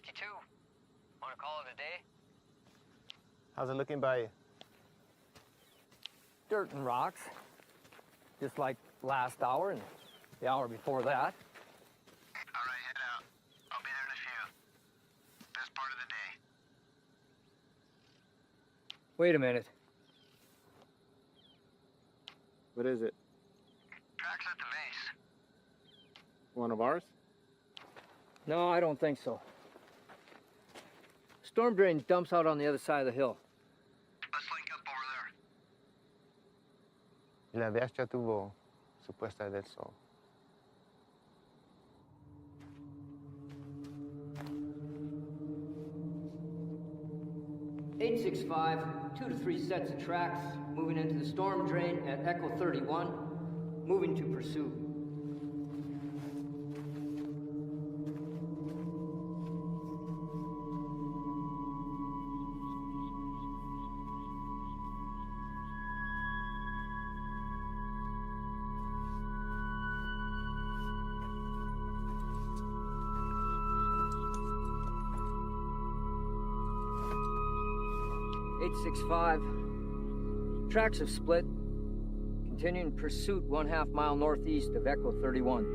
52. Want to call it a day? How's it looking by you? Dirt and rocks, just like last hour and the hour before that. All right, head out. I'll be there in a few. Best part of the day. Wait a minute. What is it? Tracks at the base. One of ours? No, I don't think so. Storm drain dumps out on the other side of the hill. Let's link up over there. Y la DH ya tuvo supuesta del sol. (865), 2 to 3 sets of tracks, moving into the storm drain at Echo 31, moving to pursuit. (865), tracks have split, continuing pursuit 1/2 mile northeast of Echo 31.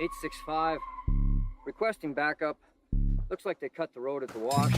(865), requesting backup. Looks like they cut the road at the wash.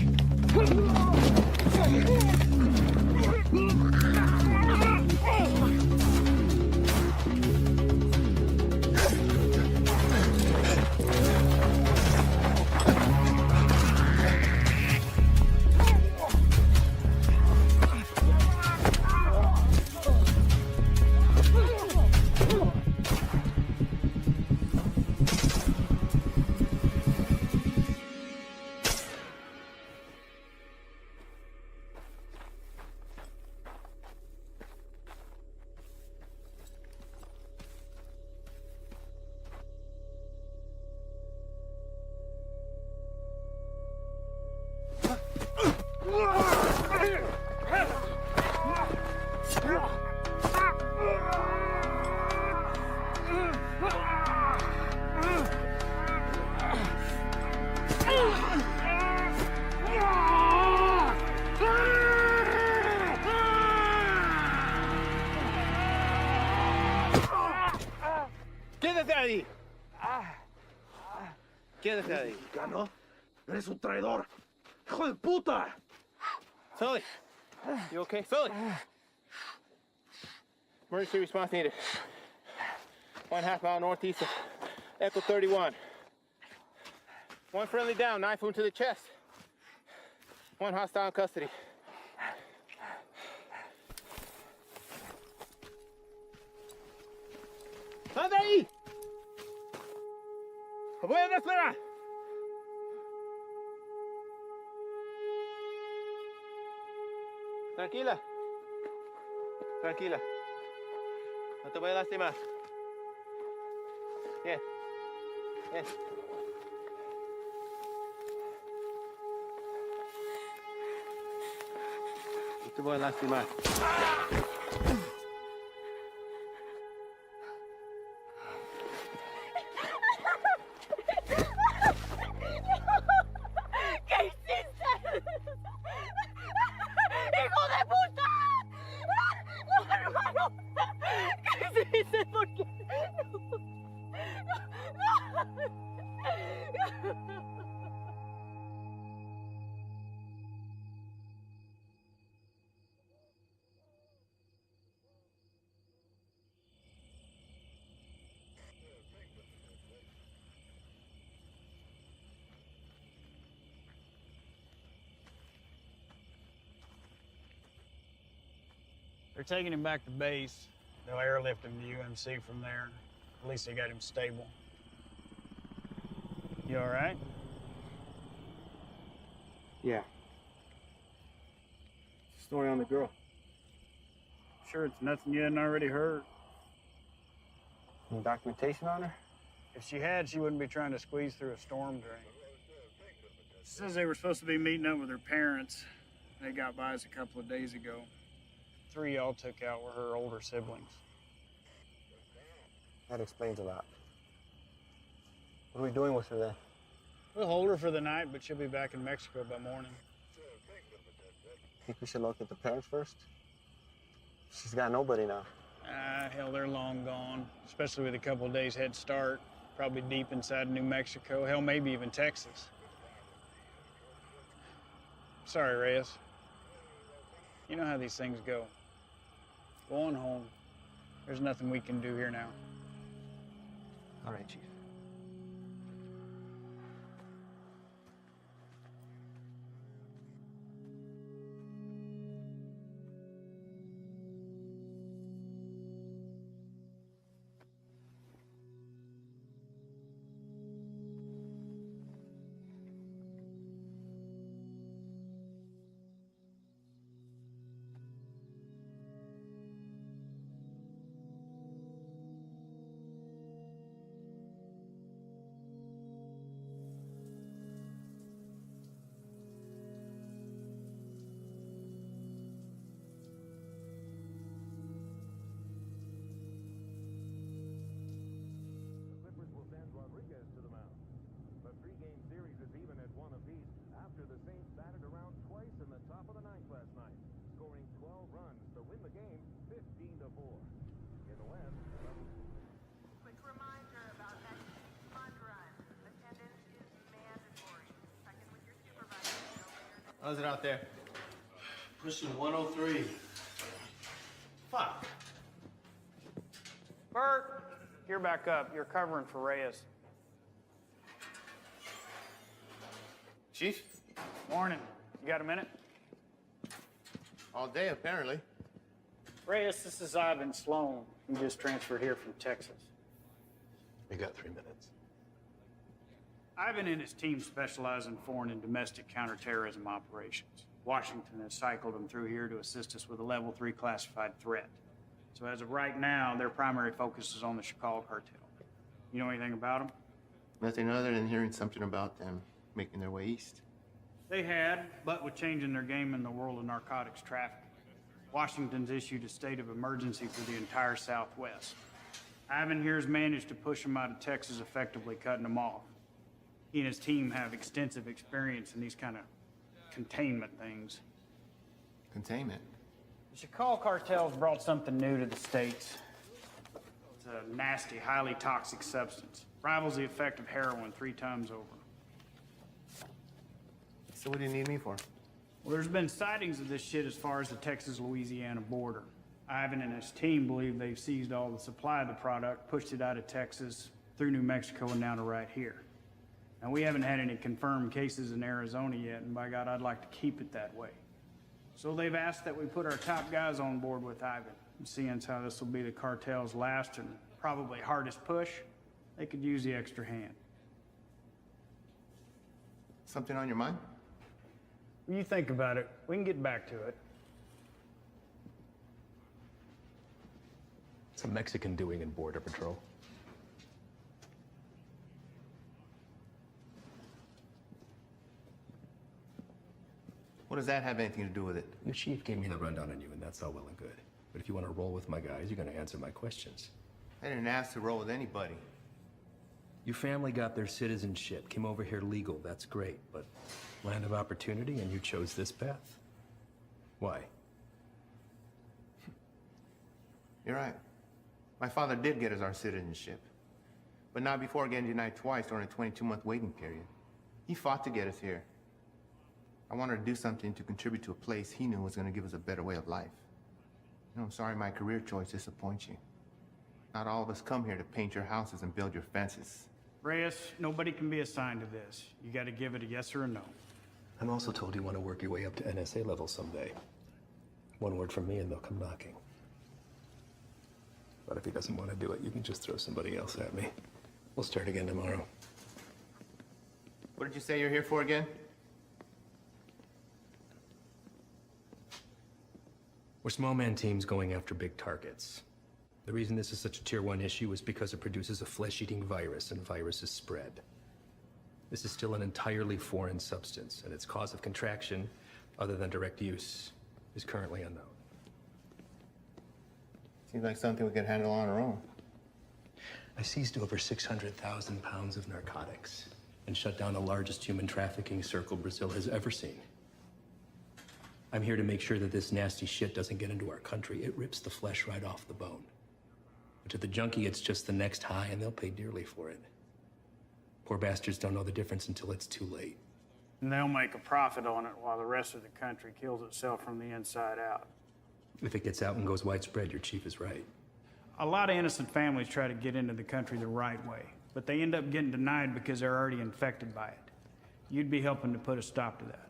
¡Quédate ahí! ¡Quédate ahí! ¿Mexicano? ¡Eres un traidor! ¡Hijo de puta! Sully! You okay? Sully! Emergency response needed. 1/2 mile northeast of Echo 31. One friendly down, knife wound to the chest. One hostile in custody. ¡Sal de ahí! ¡Voy a esperar! Tranquila. Tranquila. No te voy a lastimar. Bien. Bien. No te voy a lastimar. They're taking him back to base. They'll airlift him to UMC from there. At least they got him stable. You all right? Yeah. Story on the girl. Sure, it's nothing you hadn't already heard. Any documentation on her? If she had, she wouldn't be trying to squeeze through a storm drain. She says they were supposed to be meeting up with her parents. They got by us a couple of days ago. 3 y'all took out were her older siblings. That explains a lot. What are we doing with her then? We'll hold her for the night, but she'll be back in Mexico by morning. Think we should locate the parents first? She's got nobody now. Hell, they're long gone, especially with a couple of days head start. Probably deep inside New Mexico, hell, maybe even Texas. Sorry, Reyes. You know how these things go. Go on home. There's nothing we can do here now. All right, Chief. How's it out there? Mission 103. Fuck. Bert, you're back up. You're covering for Reyes. Chief? Morning. You got a minute? All day, apparently. Reyes, this is Ivan Sloan. He just transferred here from Texas. You got 3 minutes. Ivan and his team specialize in foreign and domestic counterterrorism operations. Washington has cycled them through here to assist us with a level 3 classified threat. So as of right now, their primary focus is on the Chicago cartel. You know anything about them? Nothing other than hearing something about them making their way east. They had, but with changing their game in the world of narcotics trafficking, Washington's issued a state of emergency for the entire Southwest. Ivan here has managed to push them out of Texas, effectively cutting them off. He and his team have extensive experience in these kind of containment things. Containment? The Chicago cartel's brought something new to the States. It's a nasty, highly toxic substance. Rivals the effect of heroin 3 times over. So what do you need me for? Well, there's been sightings of this shit as far as the Texas-Louisiana border. Ivan and his team believe they've seized all the supply of the product, pushed it out of Texas, through New Mexico, and now to right here. Now, we haven't had any confirmed cases in Arizona yet, and by God, I'd like to keep it that way. So they've asked that we put our top guys on board with Ivan. And seeing as how this will be the cartel's last and probably hardest push, they could use the extra hand. Something on your mind? When you think about it, we can get back to it. It's a Mexican doing in Border Patrol. What does that have anything to do with it? Your chief gave me the rundown on you, and that's all well and good. But if you want to roll with my guys, you're going to answer my questions. I didn't ask to roll with anybody. Your family got their citizenship, came over here legal, that's great, but land of opportunity, and you chose this path? Why? You're right. My father did get us our citizenship, but not before getting denied twice during a 22-month waiting period. He fought to get us here. I wanted to do something to contribute to a place he knew was going to give us a better way of life. You know, I'm sorry my career choice disappoints you. Not all of us come here to paint your houses and build your fences. Reyes, nobody can be assigned to this. You got to give it a yes or a no. I'm also told you want to work your way up to NSA level someday. One word from me and they'll come knocking. But if he doesn't want to do it, you can just throw somebody else at me. We'll start again tomorrow. What did you say you're here for again? We're small man teams going after big targets. The reason this is such a tier 1 issue is because it produces a flesh-eating virus, and viruses spread. This is still an entirely foreign substance, and its cause of contraction, other than direct use, is currently unknown. Seems like something we could handle on our own. I seized over 600,000 pounds of narcotics and shut down the largest human trafficking circle Brazil has ever seen. I'm here to make sure that this nasty shit doesn't get into our country. It rips the flesh right off the bone. But to the junkie, it's just the next high, and they'll pay dearly for it. Poor bastards don't know the difference until it's too late. And they'll make a profit on it while the rest of the country kills itself from the inside out. If it gets out and goes widespread, your chief is right. A lot of innocent families try to get into the country the right way, but they end up getting denied because they're already infected by it. You'd be helping to put a stop to that.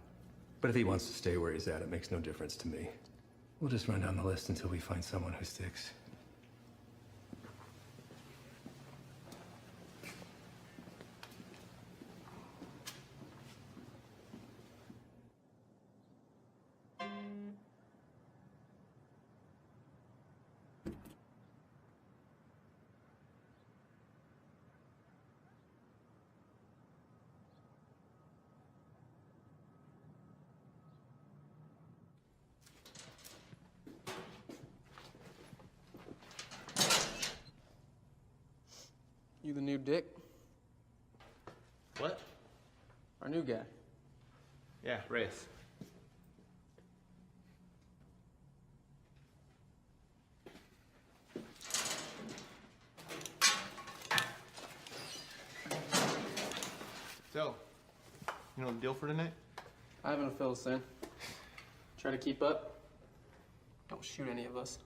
But if he wants to stay where he's at, it makes no difference to me. We'll just run down the list until we find someone who sticks. You the new Dick? What? Our new guy. Yeah, Reyes. So, you know the deal for tonight? I haven't fill us in. Try to keep up. Don't shoot any of us.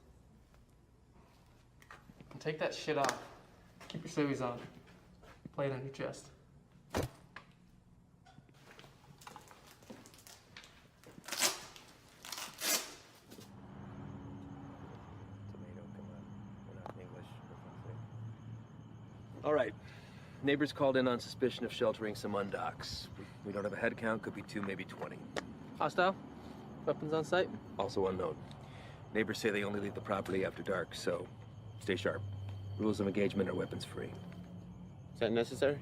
And take that shit off. Keep your civvies on. Play it on your chest. All right. Neighbors called in on suspicion of sheltering some undocks. We don't have a head count, could be 2, maybe 20. Hostile? Weapons on site? Also unknown. Neighbors say they only leave the property after dark, so stay sharp. Rules of engagement are weapons free. Is that necessary?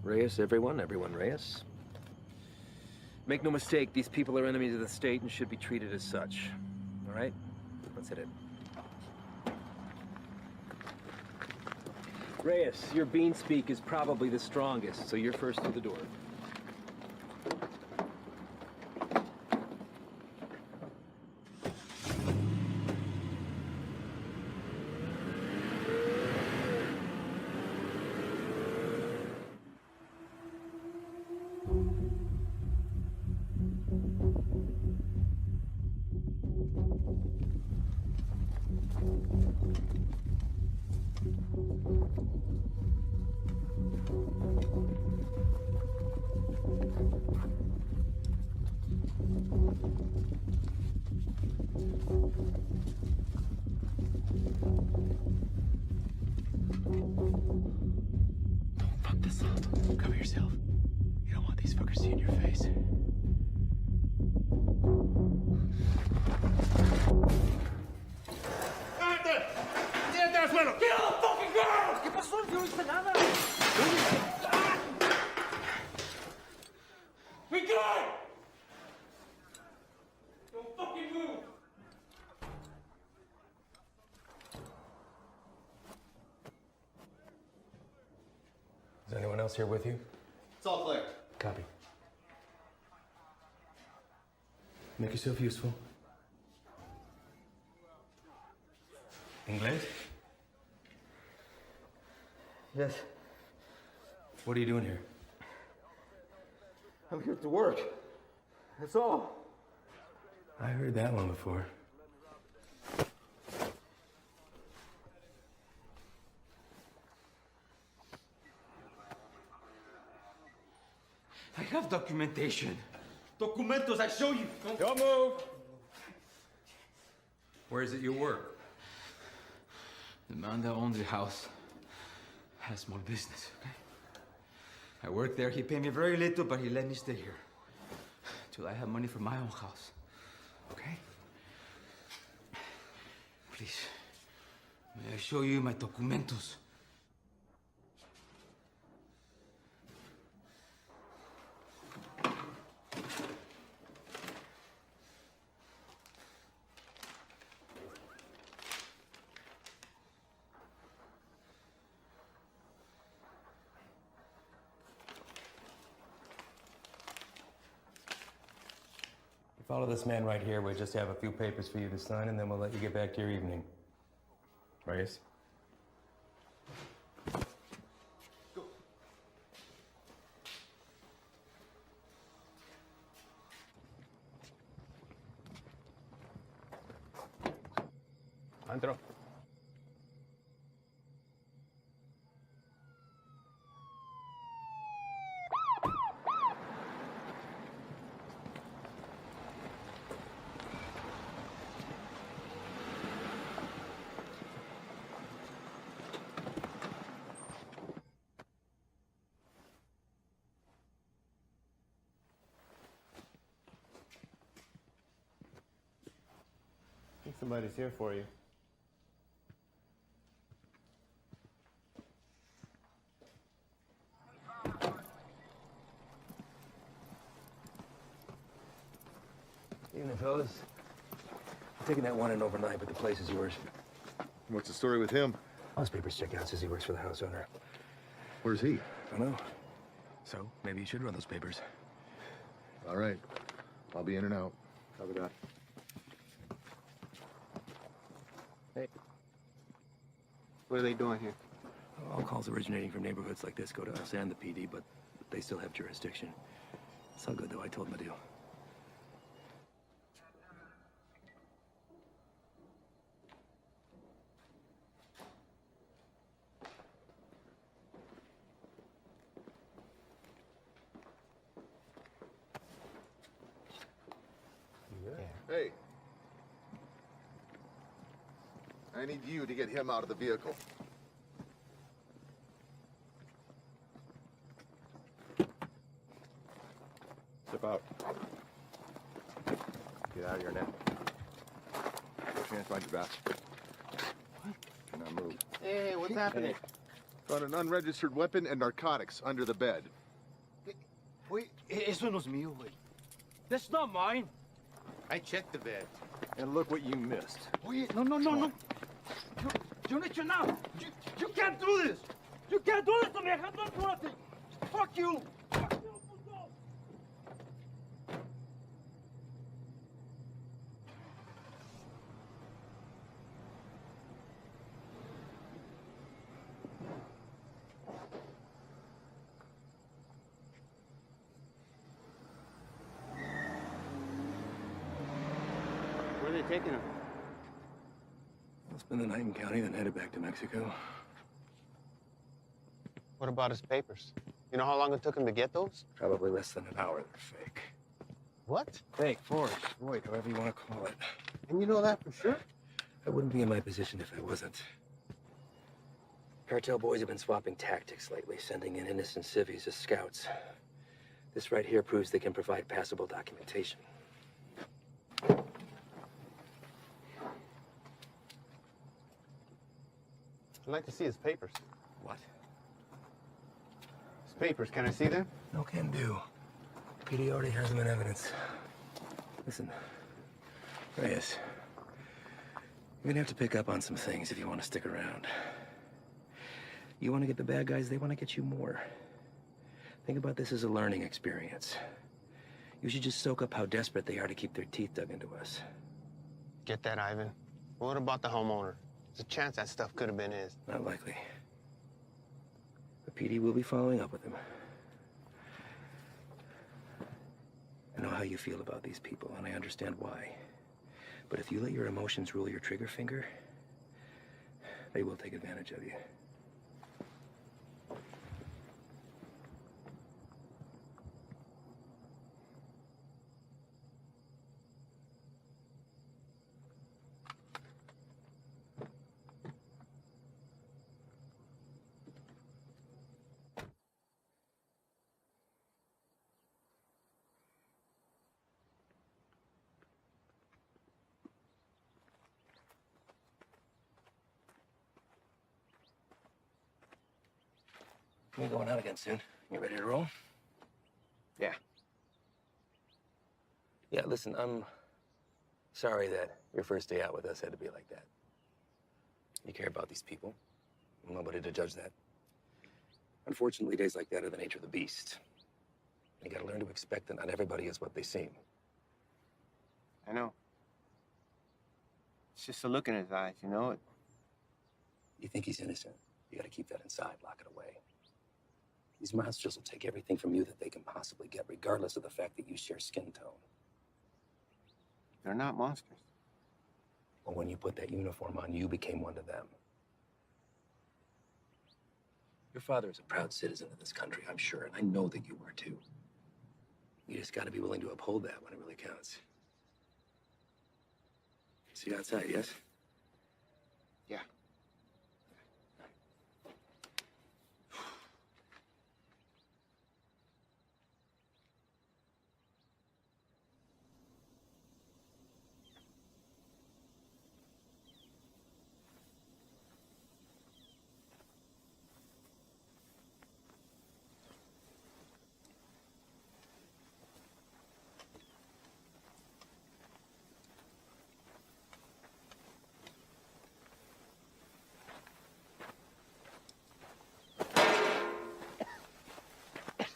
Reyes, everyone Reyes. Make no mistake, these people are enemies of the state and should be treated as such. All right? Let's hit it. Reyes, your bean speak is probably the strongest, so you're first through the door. Fuck this up. Cover yourself. You don't want these fuckers seeing your face. ¿Qué pasó? Yo no hice nada. Be good! Don't fucking move! Is anyone else here with you? It's all clear. Copy. Make yourself useful. English? Yes, What are you doing here? I'm here to work. That's all. I heard that one before. I have documentation. Documentos, I show you. Don't move! Where is it you work? The man that owns the house has small business, okay? I work there. He paid me very little, but he let me stay here till I have money for my own house. okay? Please, may I show you my documentos? Follow this man right here. We just have a few papers for you to sign, and then we'll let you get back to your evening. Reyes? Go. Andro. I think somebody's here for you. Evening, fellas. I'm taking that one in overnight, but the place is yours. What's the story with him? House papers check out says he works for the house owner. Where's he? I don't know. So, maybe you should run those papers. All right. I'll be in and out. Copy that. Hey. What are they doing here? All calls originating from neighborhoods like this go to us and the PD, but they still have jurisdiction. It's all good, though. I told them to do. Hey. I need you to get him out of the vehicle. Step out. Get out of here now. Put your hands behind your back. What? Now move. Hey, what's happening? Found an unregistered weapon and narcotics under the bed. Wait, eso no es mío, güey. That's not mine. I checked the bed. And look what you missed. Oye, no. Yo no he hecho nada. You can't do this. You can't do this to me. I have done nothing. Fuck you. Fuck you, puto. Where are they taking him? I'll spend the night in county, then headed back to Mexico. What about his papers? You know how long it took him to get those? Probably less than an hour. They're fake. What? Fake, forged, void, however you want to call it. And you know that for sure? I wouldn't be in my position if I wasn't. Cartel boys have been swapping tactics lately, sending in innocent civvies as scouts. This right here proves they can provide passable documentation. I'd like to see his papers. What? His papers, can I see them? No can do. PD already has them in evidence. Listen, Reyes, you're gonna have to pick up on some things if you want to stick around. You want to get the bad guys, they want to get you more. Think about this as a learning experience. You should just soak up how desperate they are to keep their teeth dug into us. Get that, Ivan. What about the homeowner? There's a chance that stuff could have been his. Not likely. The PD will be following up with him. I know how you feel about these people, and I understand why. But if you let your emotions rule your trigger finger, they will take advantage of you. We're going out again soon. You ready to roll? Yeah. Yeah, listen, I'm sorry that your first day out with us had to be like that. You care about these people. I'm nobody to judge that. Unfortunately, days like that are the nature of the beast. You gotta learn to expect that not everybody is what they seem. I know. It's just a look in his eyes, you know? You think he's innocent. You gotta keep that inside, lock it away. These monsters will take everything from you that they can possibly get, regardless of the fact that you share skin tone. They're not monsters. Well, when you put that uniform on, you became one of them. Your father is a proud citizen of this country, I'm sure, and I know that you are too. You just gotta be willing to uphold that when it really counts. See you outside, yes? Yeah.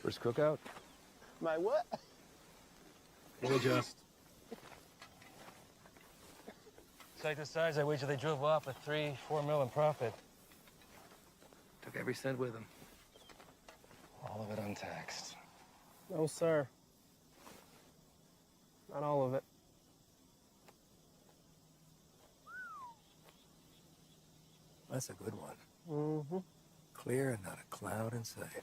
First cookout? My what? We'll adjust. Like the size, I wager they drove off with 3-4 mil in profit. Took every cent with them. All of it untaxed. No, sir. Not all of it. That's a good one. Mm-hmm. Clear and not a cloud in sight.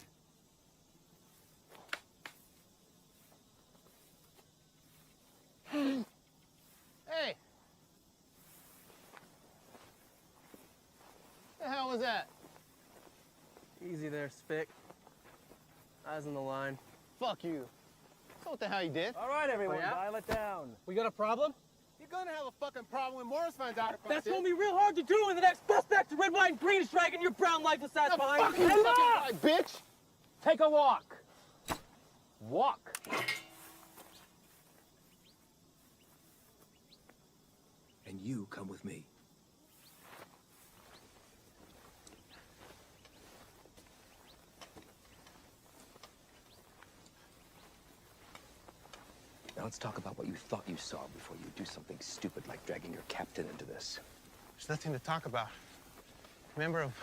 Hey! The hell was that? Easy there, Spick. Eyes on the line. Fuck you. So what the hell you did? All right, everyone, dial it down. We got a problem? You're gonna have a fucking problem when Morris finds out about That's this. gonna be real hard to do when the next bus back to red, white, and green is dragging your brown lifeless ass behind. Fuck you, fucking guy, bitch! Take a walk. Walk. And you come with me. Now let's talk about what you thought you saw before you do something stupid like dragging your captain into this. There's nothing to talk about. Member of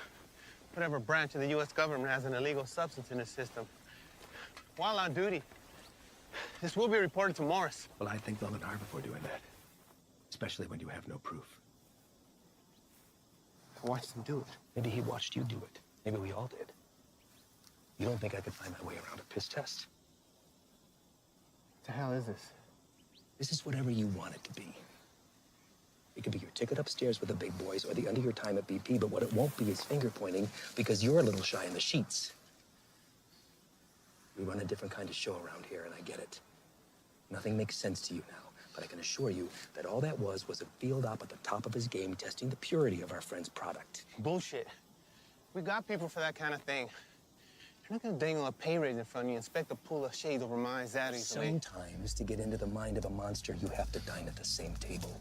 whatever branch of the U.S. government has an illegal substance in the system. While on duty, this will be reported to Morris. Well, I think long and hard before doing that. Especially when you have no proof. I watched him do it. Maybe he watched you do it. Maybe we all did. You don't think I could find my way around a piss test? What the hell is this? This is whatever you want it to be. It could be your ticket upstairs with the big boys or the end of your time at BP, but what it won't be is finger pointing because you're a little shy in the sheets. We run a different kind of show around here, and I get it. Nothing makes sense to you now, but I can assure you that all that was a field op at the top of his game testing the purity of our friend's product. Bullshit. We got people for that kind of thing. You're not gonna dangle a pay raise in front of you and expect to pull a shade over my eyes that easily. Sometimes, to get into the mind of a monster, you have to dine at the same table.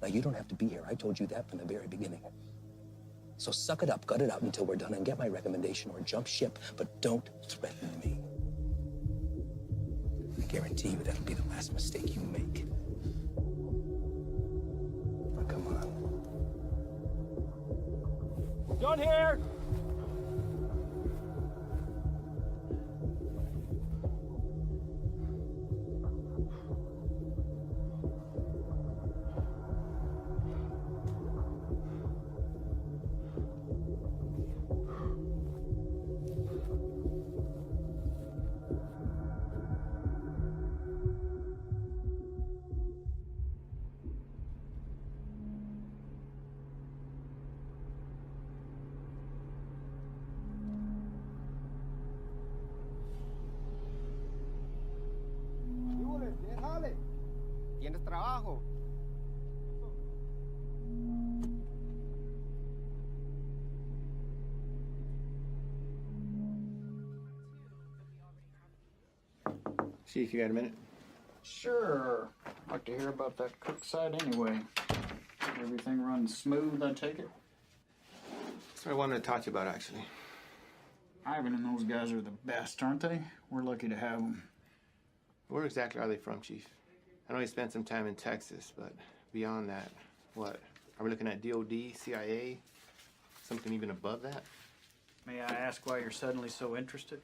Now, you don't have to be here. I told you that from the very beginning. So suck it up, gut it out until we're done and get my recommendation or jump ship, but don't threaten me. I guarantee you that'll be the last mistake you make. Now, come on. Done here. ¿Tienes trabajo? Chief, you got a minute? Sure. I'd like to hear about that cook site anyway. Everything runs smooth, I take it? That's what I wanted to talk to you about, actually. Ivan and those guys are the best, aren't they? We're lucky to have them. Where exactly are they from, Chief? I know he spent some time in Texas, but beyond that, what? Are we looking at DOD, CIA, something even above that? May I ask why you're suddenly so interested?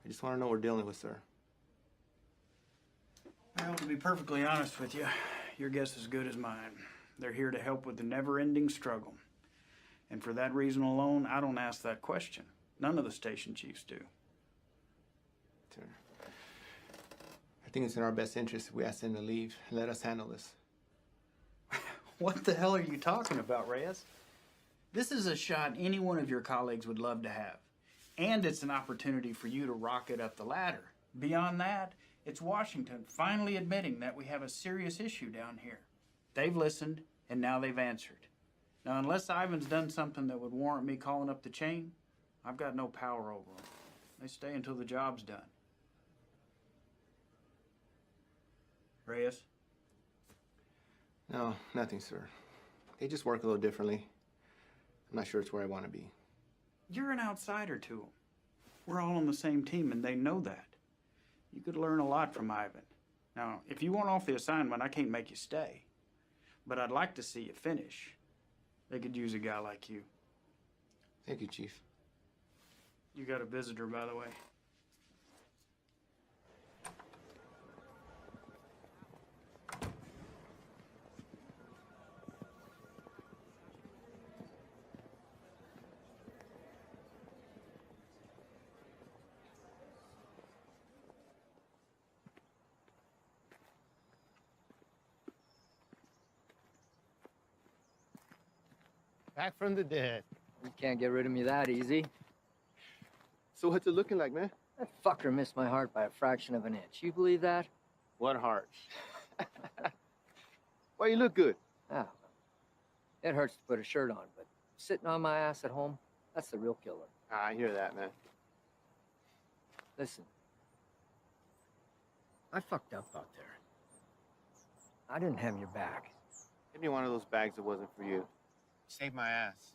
I just want to know what we're dealing with, sir. Well, to be perfectly honest with you, your guess is as good as mine. They're here to help with the never-ending struggle. And for that reason alone, I don't ask that question. None of the station chiefs do. Sir, I think it's in our best interest if we ask them to leave and let us handle this. What the hell are you talking about, Reyes? This is a shot any one of your colleagues would love to have. And it's an opportunity for you to rocket up the ladder. Beyond that, it's Washington finally admitting that we have a serious issue down here. They've listened, and now they've answered. Now, unless Ivan's done something that would warrant me calling up the chain, I've got no power over them. They stay until the job's done. Reyes? No, nothing, sir. They just work a little differently. I'm not sure it's where I want to be. You're an outsider to them. We're all on the same team, and they know that. You could learn a lot from Ivan. Now, if you want off the assignment, I can't make you stay. But I'd like to see you finish. They could use a guy like you. Thank you, Chief. You got a visitor, by the way. Back from the dead. You can't get rid of me that easy. So what's it looking like, man? That fucker missed my heart by a fraction of an inch. You believe that? What heart? Why, you look good. Ah, it hurts to put a shirt on, but sitting on my ass at home, that's the real killer. I hear that, man. Listen, I fucked up out there. I didn't have your back. Give me one of those bags that wasn't for you. Saved my ass.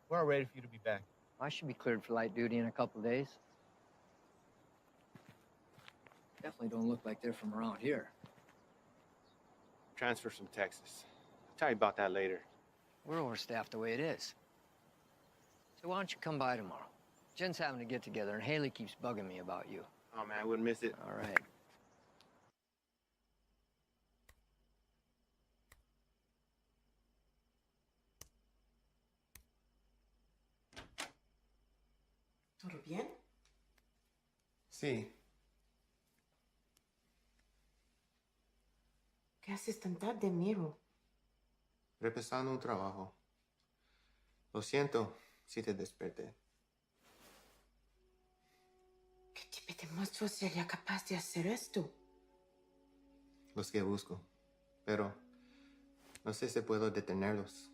We're all ready for you to be back. I should be cleared for light duty in a couple of days. Definitely don't look like they're from around here. Transfer from Texas. I'll tell you about that later. We're overstaffed the way it is. So why don't you come by tomorrow? Jen's having a get-together, and Haley keeps bugging me about you. Oh, man, I wouldn't miss it. All right. ¿Todo bien? Sí. ¿Qué haces tan tarde, Miro? Repasando un trabajo. Lo siento si te desperté. ¿Qué tipo de monstruo sería capaz de hacer esto? Los que busco. Pero no sé si puedo detenerlos.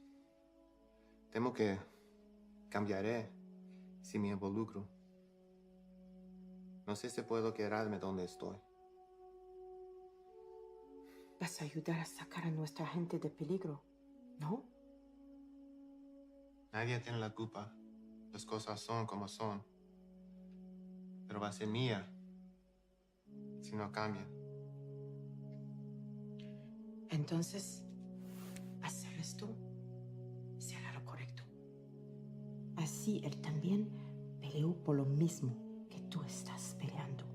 Temo que cambiaré si me involucro. No sé si puedo quedarme donde estoy. Vas a ayudar a sacar a nuestra gente de peligro, ¿no? Nadie tiene la culpa. Las cosas son como son. Pero va a ser mía si no cambia. Entonces, hacer esto será lo correcto. Así él también peleó por lo mismo que tú estás peleando.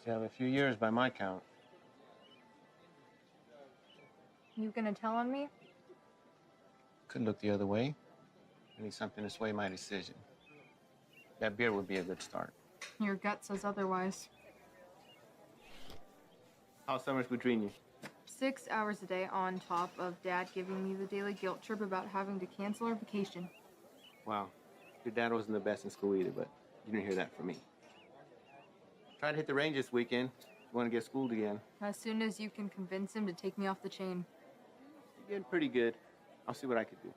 Still have a few years by my count. You gonna tell on me? Could look the other way. I need something to sway my decision. That beer would be a good start. Your gut says otherwise. How's summers between you? 6 hours a day on top of Dad giving me the daily guilt trip about having to cancel our vacation. Wow. Your dad wasn't the best in school either, but you didn't hear that from me. Try to hit the range this weekend. You want to get schooled again. As soon as you can convince him to take me off the chain. You're getting pretty good. I'll see what I could do.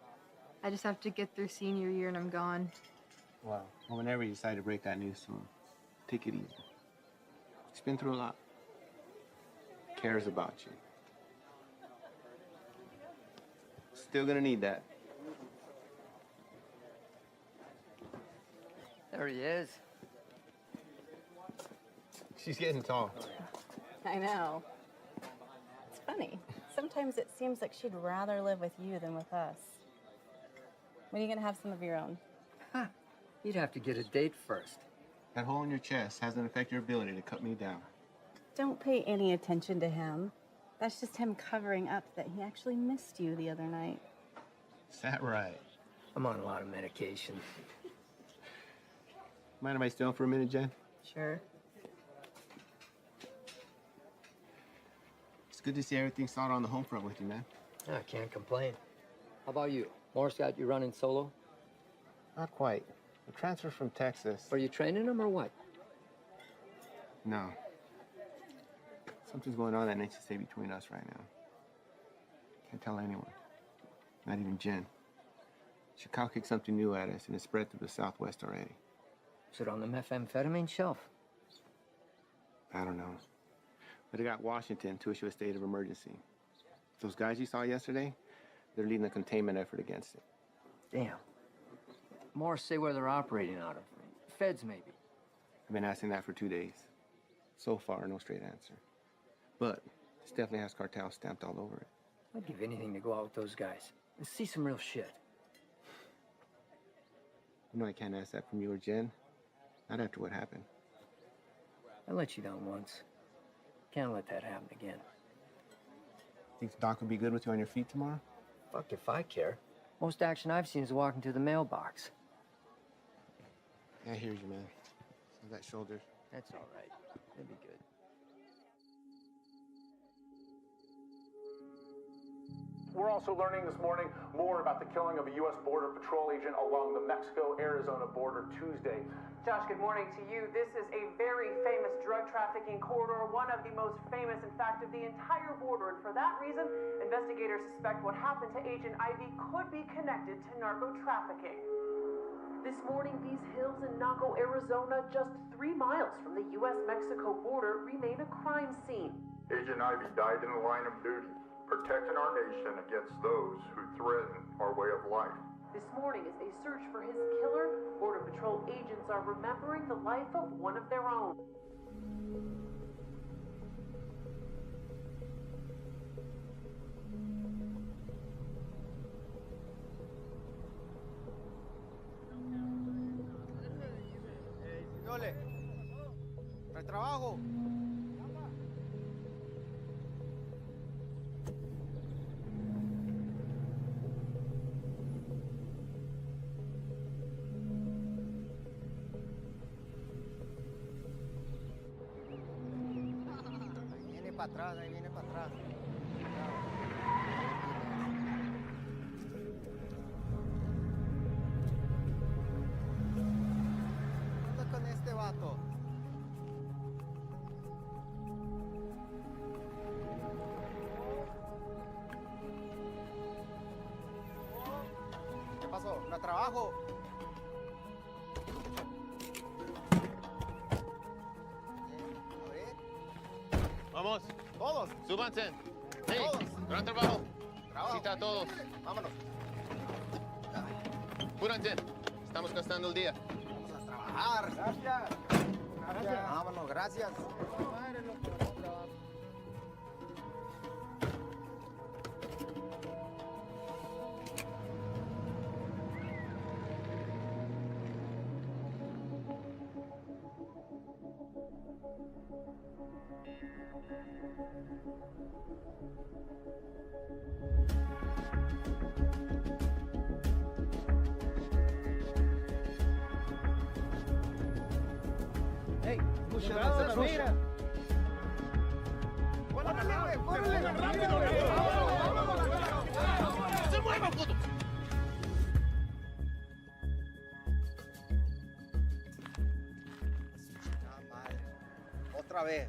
I just have to get through senior year and I'm gone. Wow. Well, whenever you decide to break that news to him, take it easy. He's been through a lot. Cares about you. Still gonna need that. There he is. She's getting tall. I know. It's funny. Sometimes it seems like she'd rather live with you than with us. When are you gonna have some of your own? Huh. You'd have to get a date first. That hole in your chest hasn't affected your ability to cut me down. Don't pay any attention to him. That's just him covering up that he actually missed you the other night. Is that right? I'm on a lot of medication. Mind if I stay on for a minute, Jen? Sure. It's good to see everything solid on the home front with you, man. I can't complain. How about you? Morris got you running solo? Not quite. The transfer from Texas. Are you training him or what? No. Something's going on that needs to stay between us right now. Can't tell anyone. Not even Jen. Chicago kicked something new at us and it's spread through the Southwest already. Is it on the methamphetamine shelf? I don't know. But it got Washington to issue a state of emergency. Those guys you saw yesterday, they're leading a containment effort against it. Damn. Morris say where they're operating out of. Feds, maybe. I've been asking that for 2 days. So far, no straight answer. But this definitely has cartel stamped all over it. I'd give anything to go out with those guys and see some real shit. You know I can't ask that from you or Jen. Not after what happened. I let you down once. Can't let that happen again. Think Doc would be good with you on your feet tomorrow? Fuck if I care. Most action I've seen is walking to the mailbox. Yeah, I hear you, man. That shoulder. That's all right. It'll be good. We're also learning this morning more about the killing of a U.S. Border Patrol agent along the Mexico-Arizona border Tuesday. Josh, good morning to you. This is a very famous drug trafficking corridor, one of the most famous, in fact, of the entire border. And for that reason, investigators suspect what happened to Agent Ivy could be connected to narco trafficking. This morning, these hills in Naco, Arizona, just 3 miles from the U.S.-Mexico border, remain a crime scene. Agent Ivy died in the line of duty, protecting our nation against those who threaten our way of life. This morning, as they search for his killer, Border Patrol agents are remembering the life of one of their own. Yole, al trabajo. Ahí viene para atrás. ¿Qué onda con este vato? ¿Qué pasó? ¿No trabajo? Vamos. Todos. Súbanse. Hey, Todos. gran trabajo. Trabajo. Cita a todos. Vámonos. Apúrense. Estamos gastando el día. Vamos a trabajar. Gracias. Gracias. Vámonos, gracias. ¡Se mueva, puto! Otra vez.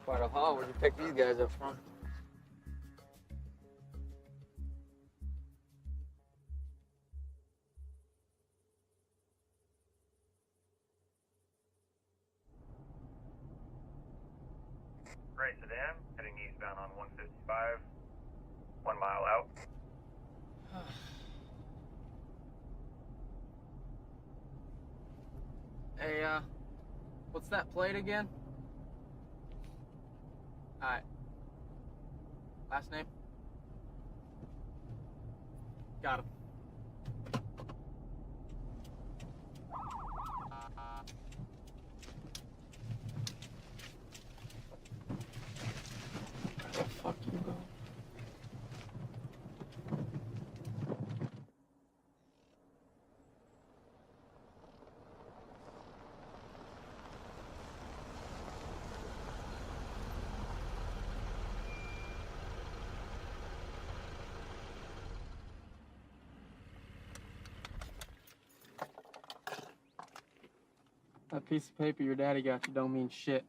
Quite a haul. Where'd you pick these guys up from? Gray sedan, heading eastbound on 155, 1 mile out. Hey, what's that plate again? Alright. Last name? Got him. Fuck you, bro. That piece of paper your daddy got you don't mean shit.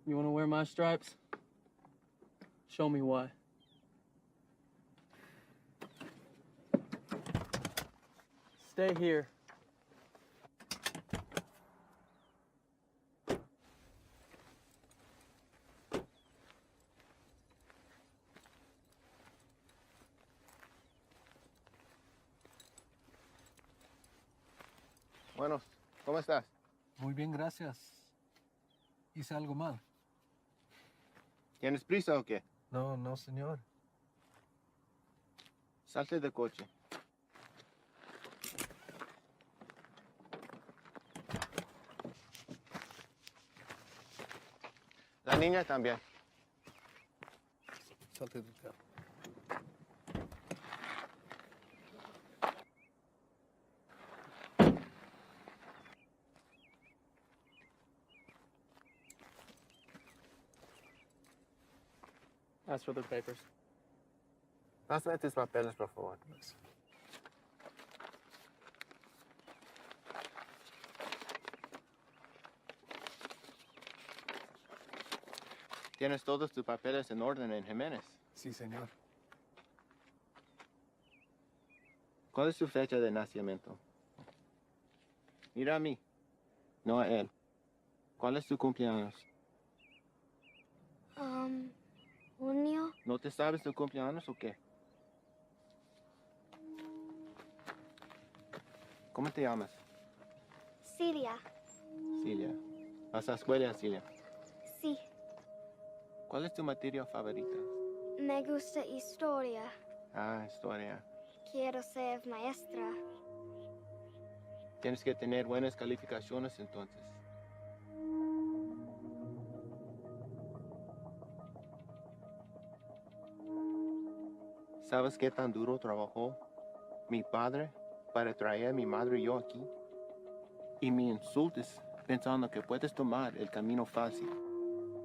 You wanna wear my stripes? Show me why. Stay here. Bueno, ¿cómo estás? Muy bien, gracias. ¿Hice algo mal? ¿Tienes prisa o qué? No, no, señor. Salte del coche. La niña también. Salte del carro. Ask for their papers. Pásame tus papeles, por favor. ¿Tienes todos tus papeles en orden en Jiménez? Sí, señor. ¿Cuál es su fecha de nacimiento? Mira a mí, no a él. ¿Cuál es tu cumpleaños? Junio. ¿No te sabes tu cumpleaños o qué? ¿Cómo te llamas? Siria. Cilia. ¿Vas a la escuela, Cilia? Sí. ¿Cuál es tu materia favorita? Me gusta historia. Ah, historia. Quiero ser maestra. Tienes que tener buenas calificaciones entonces. ¿Sabes qué tan duro trabajó mi padre para traer a mi madre y yo aquí? Y me insultes pensando que puedes tomar el camino fácil.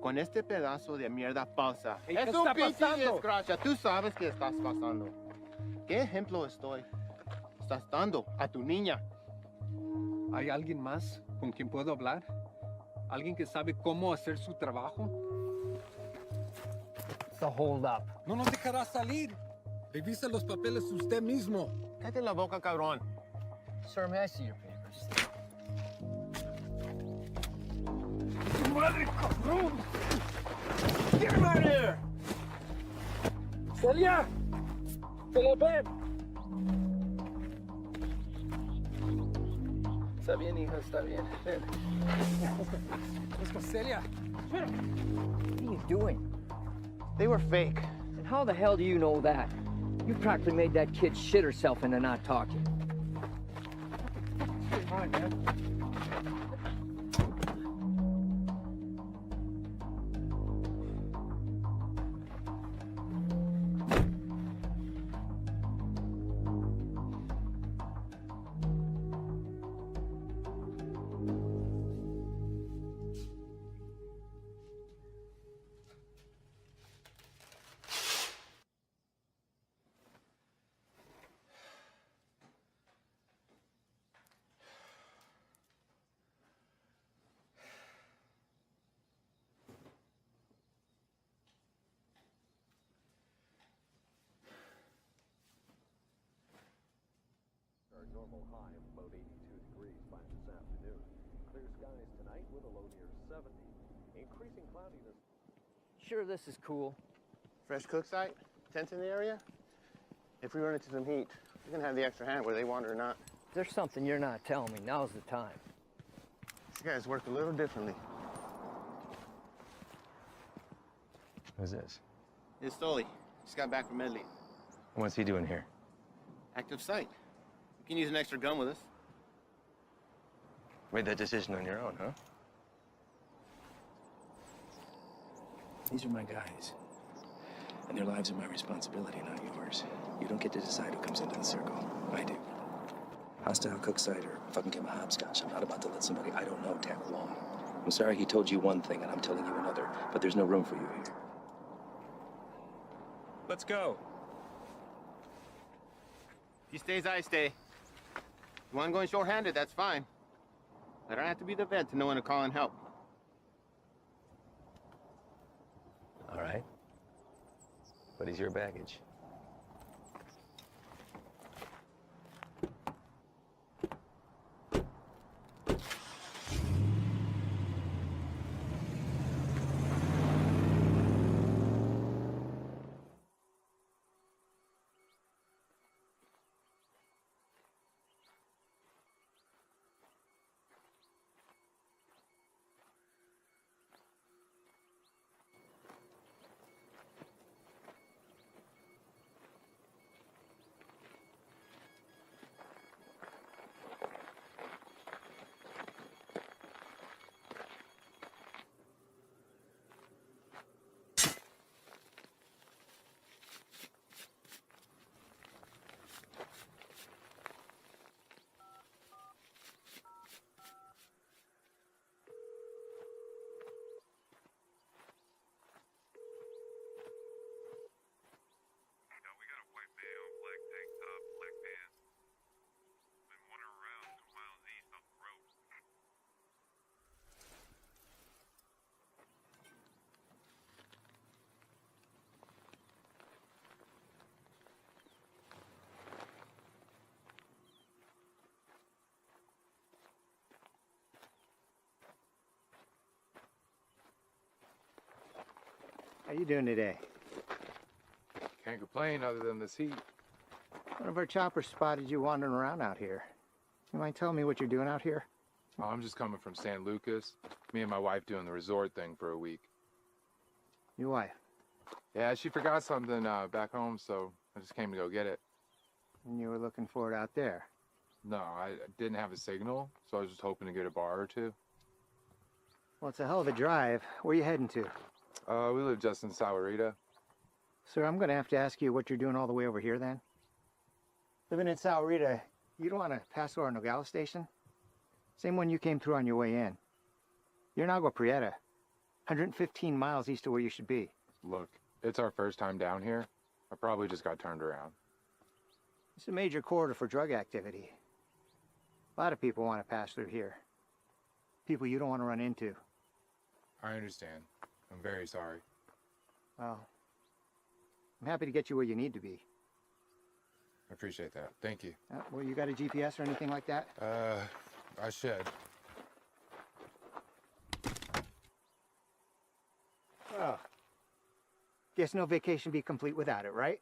Con este pedazo de mierda falsa. Hey, es ¿qué un está pinche pasando? desgracia. Tú sabes qué estás pasando. ¿Qué ejemplo estás dando a tu niña? ¿Hay alguien más con quien puedo hablar? ¿Alguien que sabe cómo hacer su trabajo? It's a hold up. No nos dejará salir. Revisa los papeles usted mismo. Cállate la boca, cabrón. Sir, may I see your papers? ¡Madre, cabrón! ¡Get him out of here! ¡Celia! ¡Celia, ven! Está bien, hija, está bien. Ven. Let's go, Celia. What are you doing? They were fake. And how the hell do you know that? You practically made that kid shit herself into not talking. Come on, man. 70. Increasing cloudiness. Sure, this is cool. Fresh cook site? Tents in the area? If we run into some heat, we're gonna have the extra hand whether they want it or not. There's something you're not telling me. Now's the time. These guys work a little differently. Who's this? It's Stoli. Just got back from Medley. What's he doing here? Active site. You can use an extra gun with us. Made that decision on your own, huh? These are my guys. And their lives are my responsibility, not yours. You don't get to decide who comes into the circle. I do. Hostile cook site or fucking give him a hopscotch. I'm not about to let somebody I don't know tag along. I'm sorry he told you one thing and I'm telling you another, but there's no room for you here. Let's go. He stays, I stay. You want going short-handed, that's fine. I don't have to be the vet to know when to call in help. All right. But he's your baggage. How you doing today? Can't complain other than this heat. One of our choppers spotted you wandering around out here. You mind telling me what you're doing out here? Oh, I'm just coming from San Lucas. Me and my wife doing the resort thing for a week. Your wife? Yeah, she forgot something back home, so I just came to go get it. And you were looking for it out there? No, I didn't have a signal, so I was just hoping to get a bar or two. Well, it's a hell of a drive. Where you heading to? We live just in Sahuarita. Sir, I'm going to have to ask you what you're doing all the way over here then. Living in Sahuarita, you don't want to pass over Nogales Station? Same one you came through on your way in. You're in Agua Prieta, 115 miles east of where you should be. Look, it's our first time down here. I probably just got turned around. It's a major corridor for drug activity. A lot of people want to pass through here. People you don't want to run into. I understand. I'm very sorry. Well, I'm happy to get you where you need to be. I appreciate that. Thank you. Well, you got a GPS or anything like that? I should. Well, guess no vacation be complete without it, right?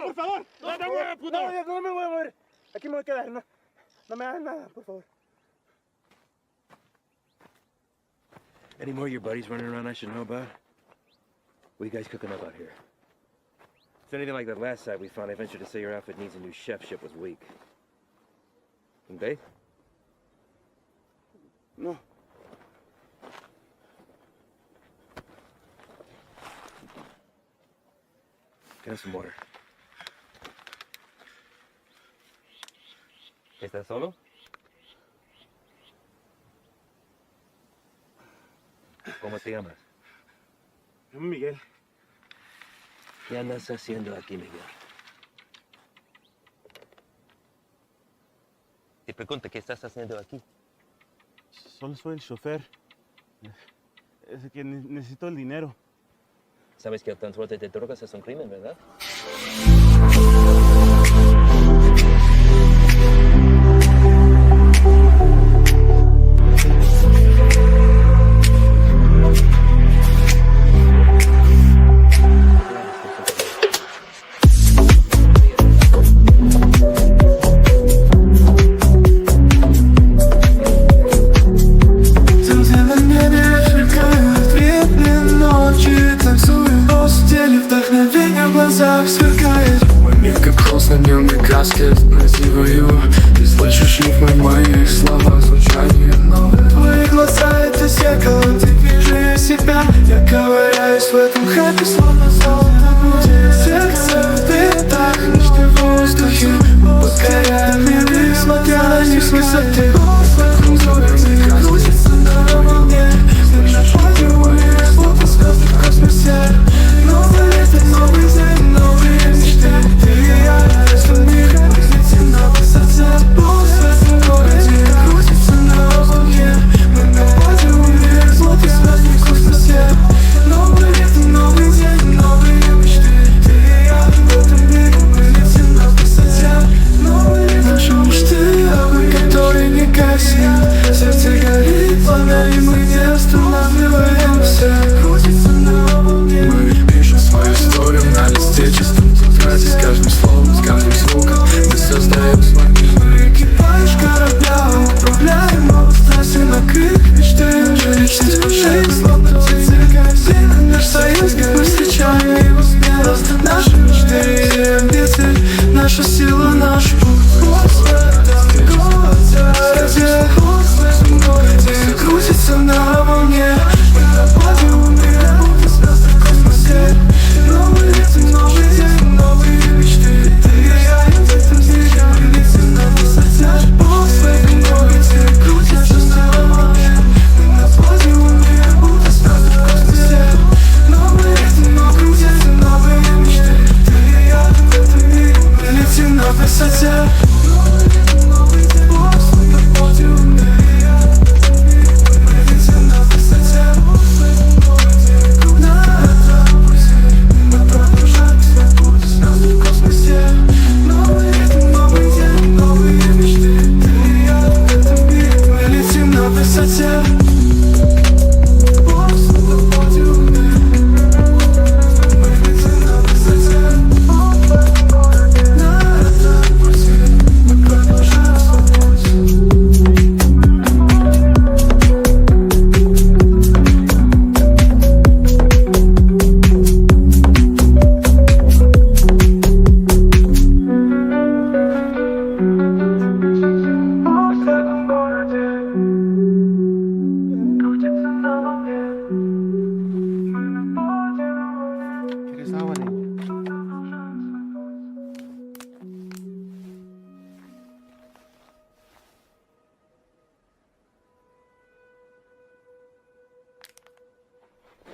por favor. No te muevas, puto. No me voy a mover. Aquí me voy a quedar. No me hagas nada, por favor. Any more of your buddies running around I should know about? What are you guys cooking up out here? If it's anything like that last site we found, I venture to say your outfit needs a new chef. Ship was weak. And Dave? No. Get us some water. ¿Estás solo? ¿Cómo te llamas? Me llamo Miguel. ¿Qué andas haciendo aquí, Miguel? Te pregunto, ¿qué estás haciendo aquí? Solo soy el chofer. Es que necesito el dinero. Sabes que el transporte de drogas es un crimen, ¿verdad? Мой мир как холст на нем не гаснет. Называю его, ты слышишь рифмы моих слова, звучание новое. Твои глаза это зеркало, ты видишь себя. Я ковыряюсь в этом хэппи, словно золото будет. Сердце в битах, ночь в воздухе покоряет миры, смотря на них с высоты. Вокруг звезды крутится на волне. Мы на подиуме, словно звезды в космосе. Новый лето, новый день, новые мечты. Ты и я, если мир взлетим на высоте. Пусть в этом городе крутится на волне. Мы на подиуме, золотые звезды в космосе. Новый лето, новый день, новые мечты. Ты и я, в этом мире мы летим на высоте. Новый лето, наши мечты, огонь, который не гаснет.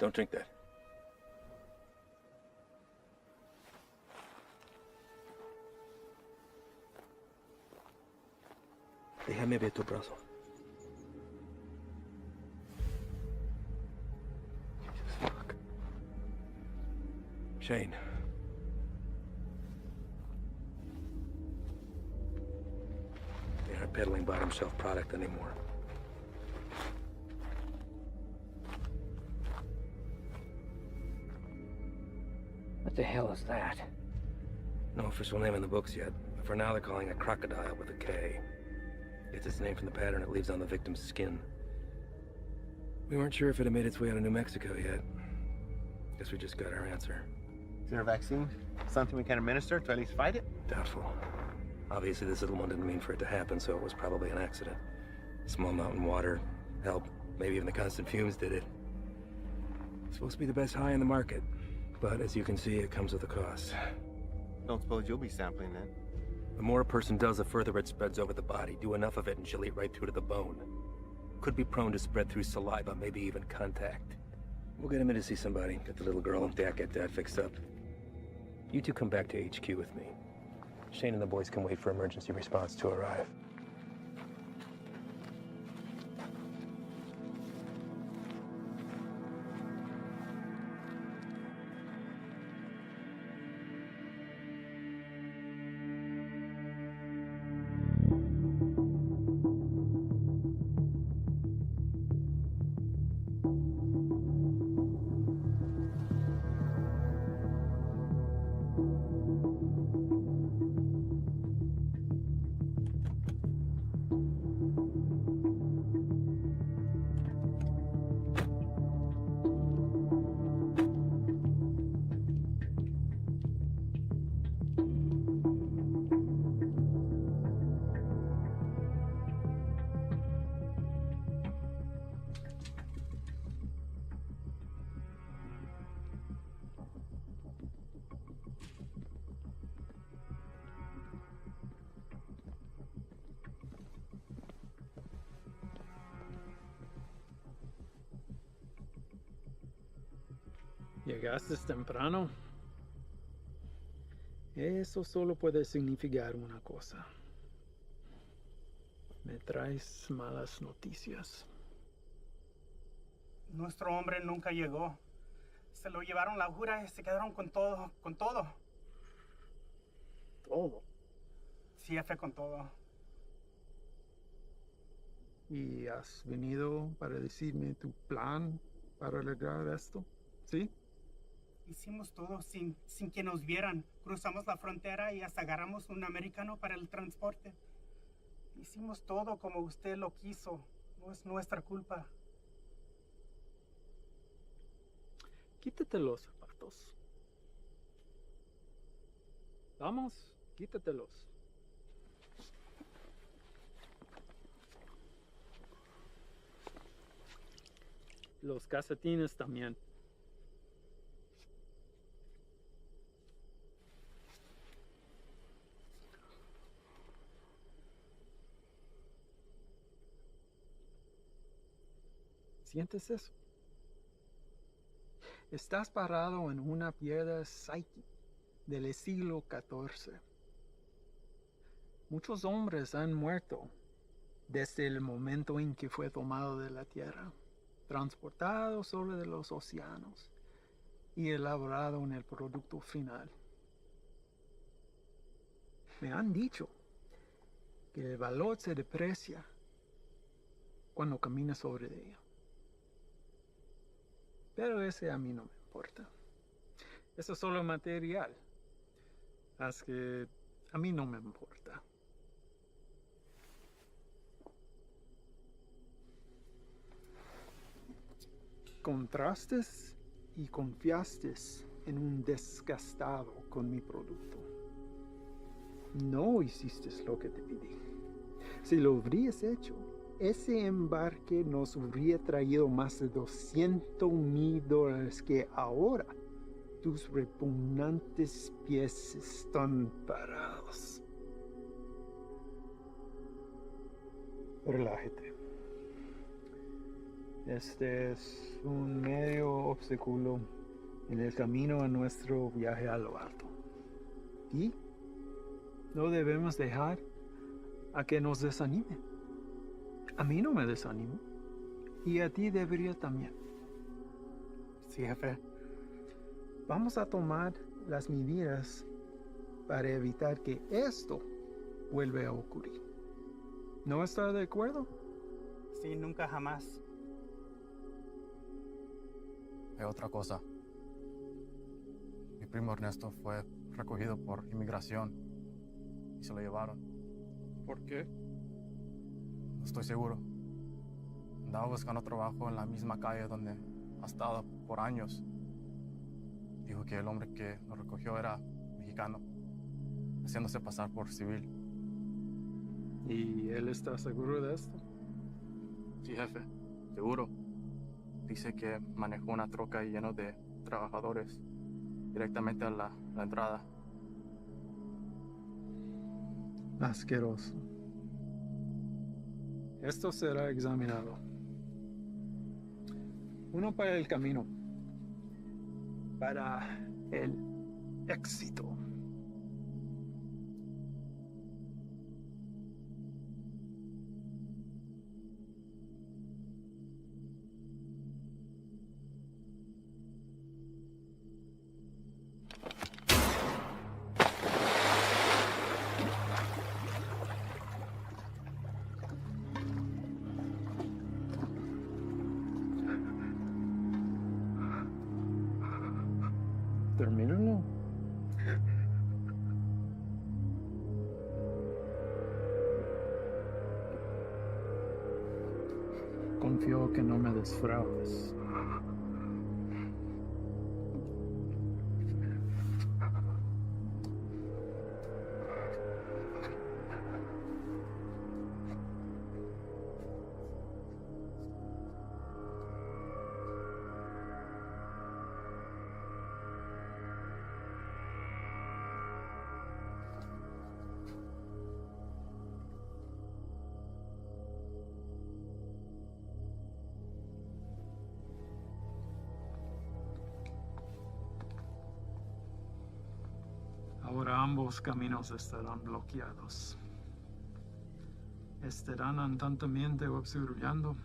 Don't drink that. Déjame ver tu brazo. Fuck. Shane. They aren't peddling bottom shelf product anymore. What the hell is that? No official name in the books yet. But for now, they're calling it crocodile with a K. Gets its name from the pattern it leaves on the victim's skin. We weren't sure if it had made its way out of New Mexico yet. Guess we just got our answer. Is there a vaccine? Something we can administer to at least fight it? Doubtful. Obviously, this little one didn't mean for it to happen, so it was probably an accident. Small mountain water, help, maybe even the constant fumes did it. It's supposed to be the best high in the market, but as you can see, it comes with a cost. Don't suppose you'll be sampling then? The more a person does, the further it spreads over the body. Do enough of it and she'll eat right through to the bone. Could be prone to spread through saliva, maybe even contact. We'll get him in to see somebody, get the little girl and Dak get that fixed up. You two come back to HQ with me. Shane and the boys can wait for emergency response to arrive. Llegaste temprano. Eso solo puede significar una cosa. Me traes malas noticias. Nuestro hombre nunca llegó. Se lo llevaron la jura y se quedaron con todo, con todo. ¿Todo? Sí, jefe, con todo. ¿Y has venido para decirme tu plan para lograr esto? ¿Sí? Hicimos todo sin que nos vieran. Cruzamos la frontera y hasta agarramos un americano para el transporte. Hicimos todo como usted lo quiso. No es nuestra culpa. Quítate los zapatos. Vamos, quítatelos. Los calcetines también. ¿Sientes eso? Estás parado en una piedra Psyche del siglo XIV. Muchos hombres han muerto desde el momento en que fue tomado de la tierra, transportado sobre los océanos y elaborado en el producto final. Me han dicho que el valor se deprecia cuando caminas sobre ella. Pero ese a mí no me importa. Eso es solo material. Así que a mí no me importa. Contrastes y confiaste en un desgastado con mi producto. No hiciste lo que te pedí. Si lo hubieras hecho, ese embarque nos hubiera traído más de $200,000 que ahora tus repugnantes pies están parados. Relájate. Este es un medio obstáculo en el camino a nuestro viaje a lo alto. Y no debemos dejar a que nos desanime. A mí no me desanimo. Y a ti debería también. Sí, jefe. Vamos a tomar las medidas para evitar que esto vuelva a ocurrir. ¿No está de acuerdo? Sí, nunca jamás. Hay otra cosa. Mi primo Ernesto fue recogido por inmigración y se lo llevaron. ¿Por qué? No estoy seguro. Andaba buscando trabajo en la misma calle donde ha estado por años. Dijo que el hombre que lo recogió era mexicano, haciéndose pasar por civil. ¿Y él está seguro de esto? Sí, jefe, seguro. Dice que manejó una troca llena de trabajadores directamente a la entrada. Asqueroso. Esto será examinado. Uno para el camino. Para el éxito. Termínalo. Confío que no me defraudes. Ahora ambos caminos estarán bloqueados. Estarán constantemente observando.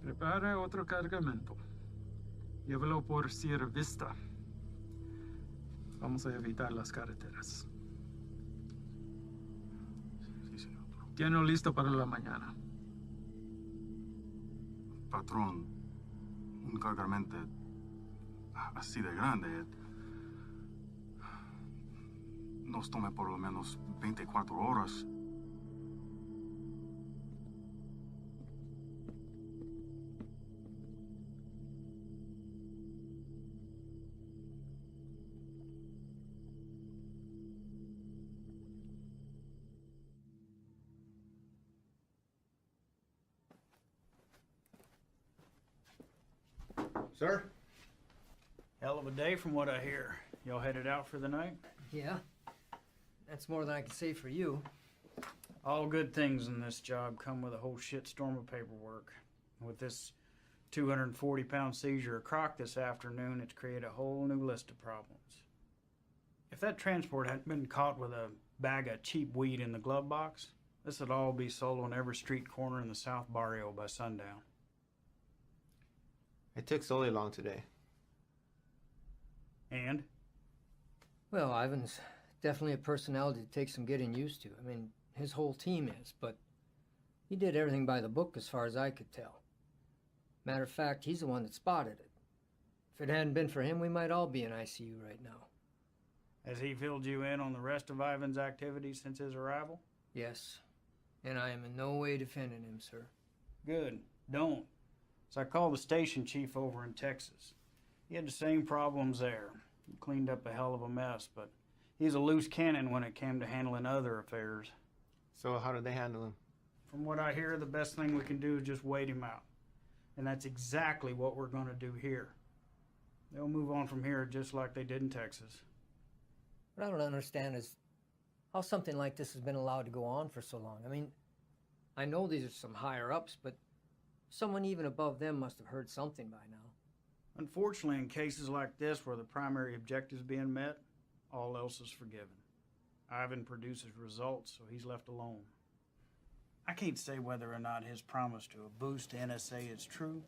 Prepare otro cargamento. Llévelo por Sierra Vista. Vamos a evitar las carreteras. Sí, señor. Tiene listo para la mañana. Patrón, un cargamento así de grande nos tome por lo menos 24 horas. Sir? Hell of a day from what I hear. Y'all headed out for the night? Yeah. That's more than I can say for you. All good things in this job come with a whole shitstorm of paperwork. With this 240-pound seizure of croc this afternoon, it's created a whole new list of problems. If that transport hadn't been caught with a bag of cheap weed in the glove box, this would all be sold on every street corner in the South Barrio by sundown. It took Sully long today. And? Well, Ivan's definitely a personality that takes some getting used to. I mean, his whole team is, but he did everything by the book as far as I could tell. Matter of fact, he's the one that spotted it. If it hadn't been for him, we might all be in ICU right now. Has he filled you in on the rest of Ivan's activities since his arrival? Yes, and I am in no way defending him, sir. Good. Don't. So I called the station chief over in Texas. He had the same problems there. He cleaned up a hell of a mess, but he's a loose cannon when it came to handling other affairs. So how did they handle him? From what I hear, the best thing we can do is just wait him out. And that's exactly what we're going to do here. They'll move on from here just like they did in Texas. What I don't understand is how something like this has been allowed to go on for so long. I mean, I know these are some higher-ups, but Someone even above them must have heard something by now. Unfortunately, in cases like this where the primary objective is being met, all else is forgiven. Ivan produces results, so he's left alone. I can't say whether or not his promise to a boost to NSA is true.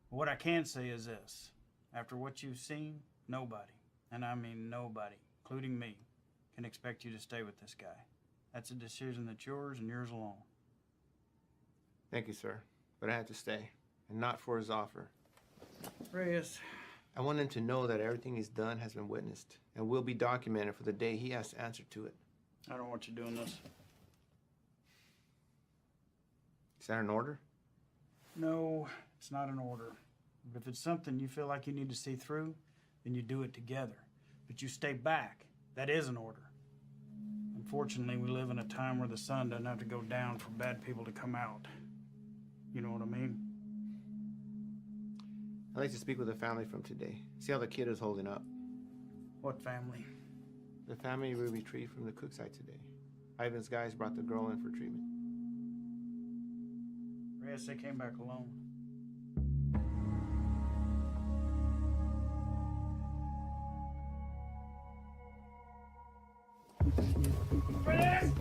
But what I can say is this. After what you've seen, nobody, and I mean nobody, including me, can expect you to stay with this guy. That's a decision that's yours and yours alone. Thank you, sir. But I had to stay, and not for his offer. Reyes. I want him to know that everything he's done has been witnessed and will be documented for the day he has to answer to it. I don't want you doing this. Is that an order? No, it's not an order. But if it's something you feel like you need to see through, then you do it together. But you stay back. That is an order. Unfortunately, we live in a time where the sun doesn't have to go down for bad people to come out. You know what I mean? I'd like to speak with the family from today. See how the kid is holding up. What family? The family we retrieved from the cook site today. Ivan's guys brought the girl in for treatment. Reyes, they came back alone. Reyes!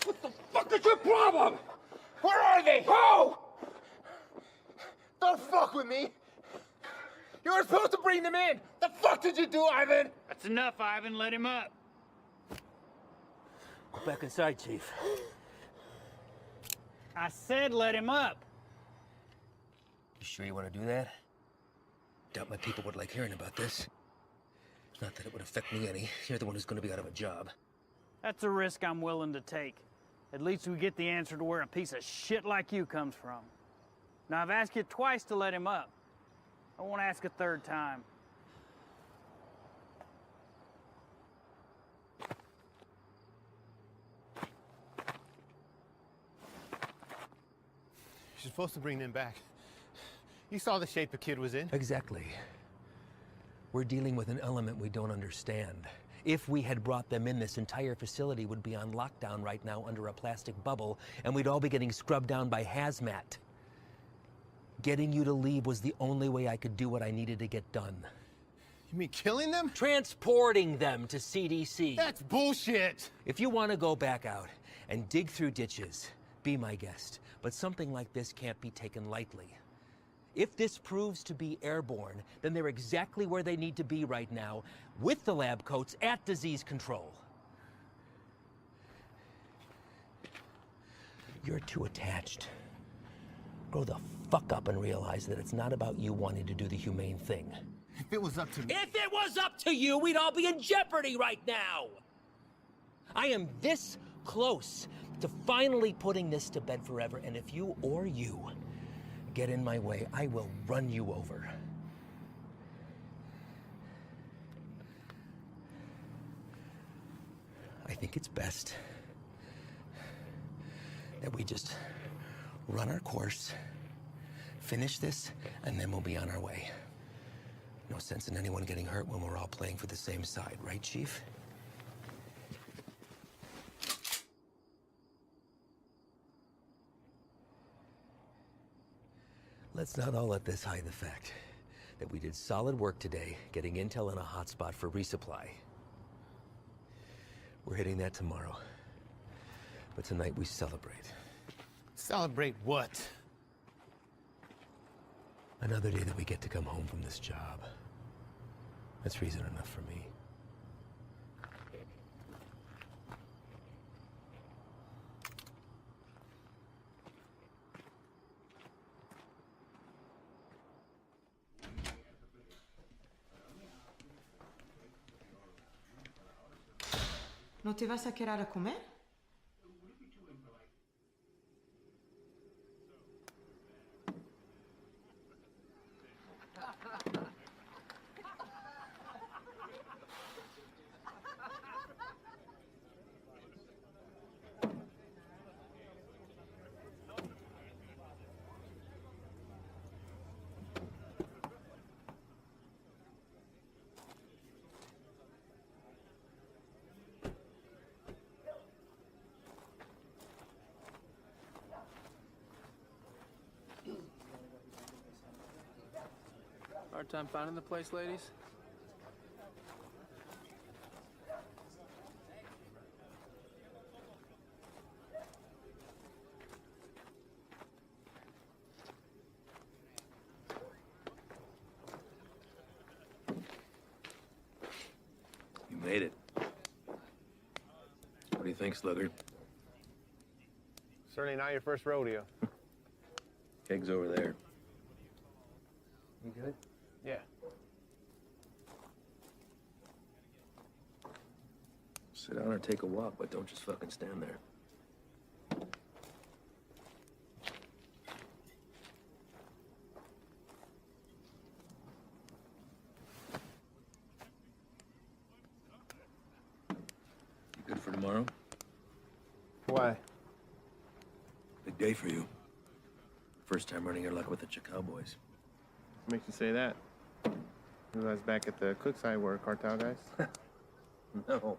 What the fuck is your problem? Where are they? Who? Don't fuck with me! You were supposed to bring them in! The fuck did you do, Ivan? That's enough, Ivan. Let him up. Go back inside, Chief. I said let him up. You sure you want to do that? Doubt my people would like hearing about this. Not that it would affect me any. You're the one who's going to be out of a job. That's a risk I'm willing to take. At least we get the answer to where a piece of shit like you comes from. Now, I've asked you twice to let him up. I won't ask a third time. You're supposed to bring them back. You saw the shape the kid was in. Exactly. We're dealing with an element we don't understand. If we had brought them in, this entire facility would be on lockdown right now under a plastic bubble, and we'd all be getting scrubbed down by hazmat. Getting you to leave was the only way I could do what I needed to get done. You mean killing them? Transporting them to CDC. That's bullshit! If you want to go back out and dig through ditches, be my guest. But something like this can't be taken lightly. If this proves to be airborne, then they're exactly where they need to be right now, with the lab coats at disease control. You're too attached. Grow the fuck up and realize that it's not about you wanting to do the humane thing. If it was up to me... If it was up to you, we'd all be in jeopardy right now! I am this close to finally putting this to bed forever, and if you or you get in my way, I will run you over. I think it's best that we just run our course, finish this, and then we'll be on our way. No sense in anyone getting hurt when we're all playing for the same side, right, Chief? Let's not all let this hide the fact that we did solid work today getting intel in a hotspot for resupply. We're hitting that tomorrow. But tonight we celebrate. Celebrate what? Another day that we get to come home from this job. That's reason enough for me. ¿No te vas a quedar a comer? Hard time finding the place, ladies? You made it. What do you think, Sluggard? Certainly not your first rodeo. Keg's over there. You good? Yeah. Sit down or take a walk, but don't just fucking stand there. You good for tomorrow? Why? Big day for you. First time running your luck with the Cowboys. What makes you say that? You guys back at the cook side were cartel guys? No.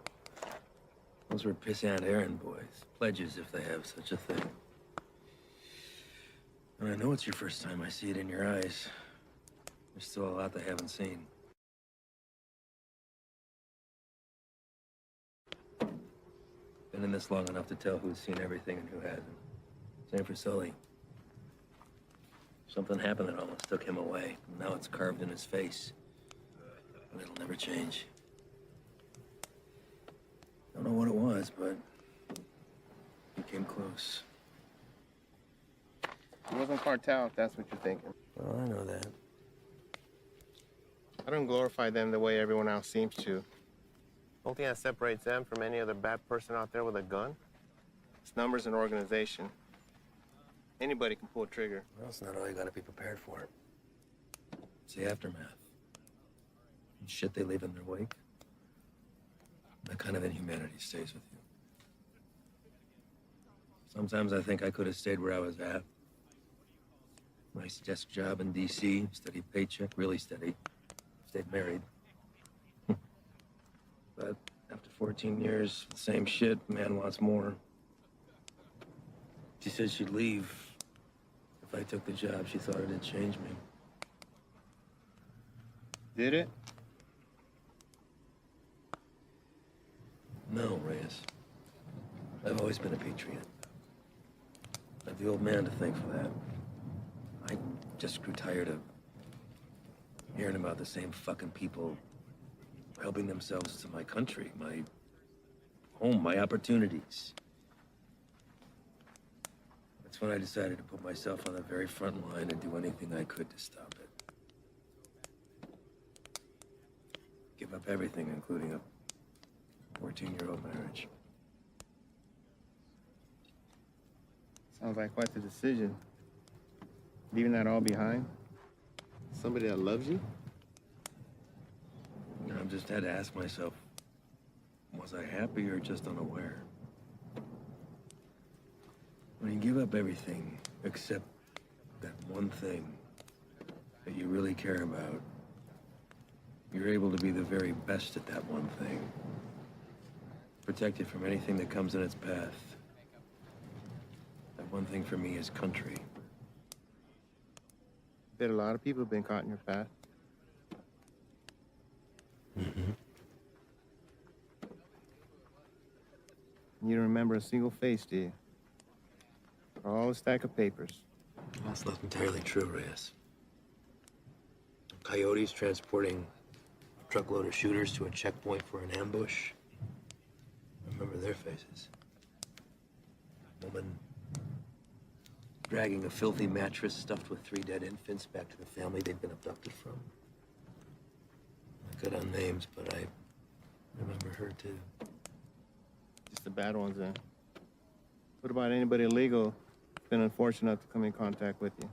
Those were pissant errand boys. Pledges, if they have such a thing. And I know it's your first time. I see it in your eyes. There's still a lot they haven't seen. Been in this long enough to tell who's seen everything and who hasn't. Same for Sully. Something happened that almost took him away. Now it's carved in his face. But it'll never change. Don't know what it was, but he came close. It wasn't cartel, if that's what you're thinking. Well, I know that. I don't glorify them the way everyone else seems to. The only thing that separates them from any other bad person out there with a gun is numbers and organization. Anybody can pull a trigger. Well, it's not all you gotta be prepared for. It's the aftermath. And shit they leave in their wake. That kind of inhumanity stays with you. Sometimes I think I could have stayed where I was at. Nice desk job in D.C., steady paycheck, really steady. Stayed married. But after 14 years, the same shit, man wants more. She said she'd leave if I took the job. She thought it'd change me. Did it? No, Reyes. I've always been a patriot. I have the old man to thank for that. I just grew tired of hearing about the same fucking people helping themselves to my country, my home, my opportunities. That's when I decided to put myself on the very front line and do anything I could to stop it. Give up everything, including a 14-year-old marriage. Sounds like quite the decision. Leaving that all behind? Somebody that loves you? I've just had to ask myself, was I happy or just unaware? When you give up everything except that one thing that you really care about, you're able to be the very best at that one thing. Protect it from anything that comes in its path. That one thing for me is country. Bet a lot of people have been caught in your path. Mm-hmm. You don't remember a single face, do you? All a stack of papers. That's not entirely true, Reyes. Coyotes transporting a truckload of shooters to a checkpoint for an ambush. I remember their faces. Woman dragging a filthy mattress stuffed with 3 dead infants back to the family they'd been abducted from. I cut on names, but I remember her too. Just the bad ones, then. What about anybody illegal who's been unfortunate enough to come in contact with you?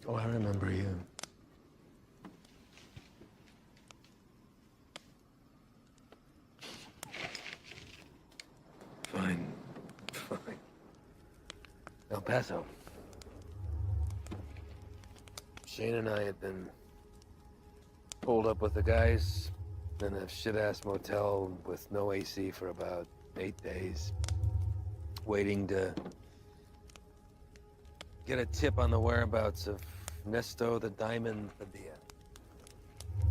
Oh, I remember you. Fine. Fine. El Paso. Shane and I had been pulled up with the guys in a shit-ass motel with no AC for about 8 days, waiting to get a tip on the whereabouts of Nesto the Diamond Padilla.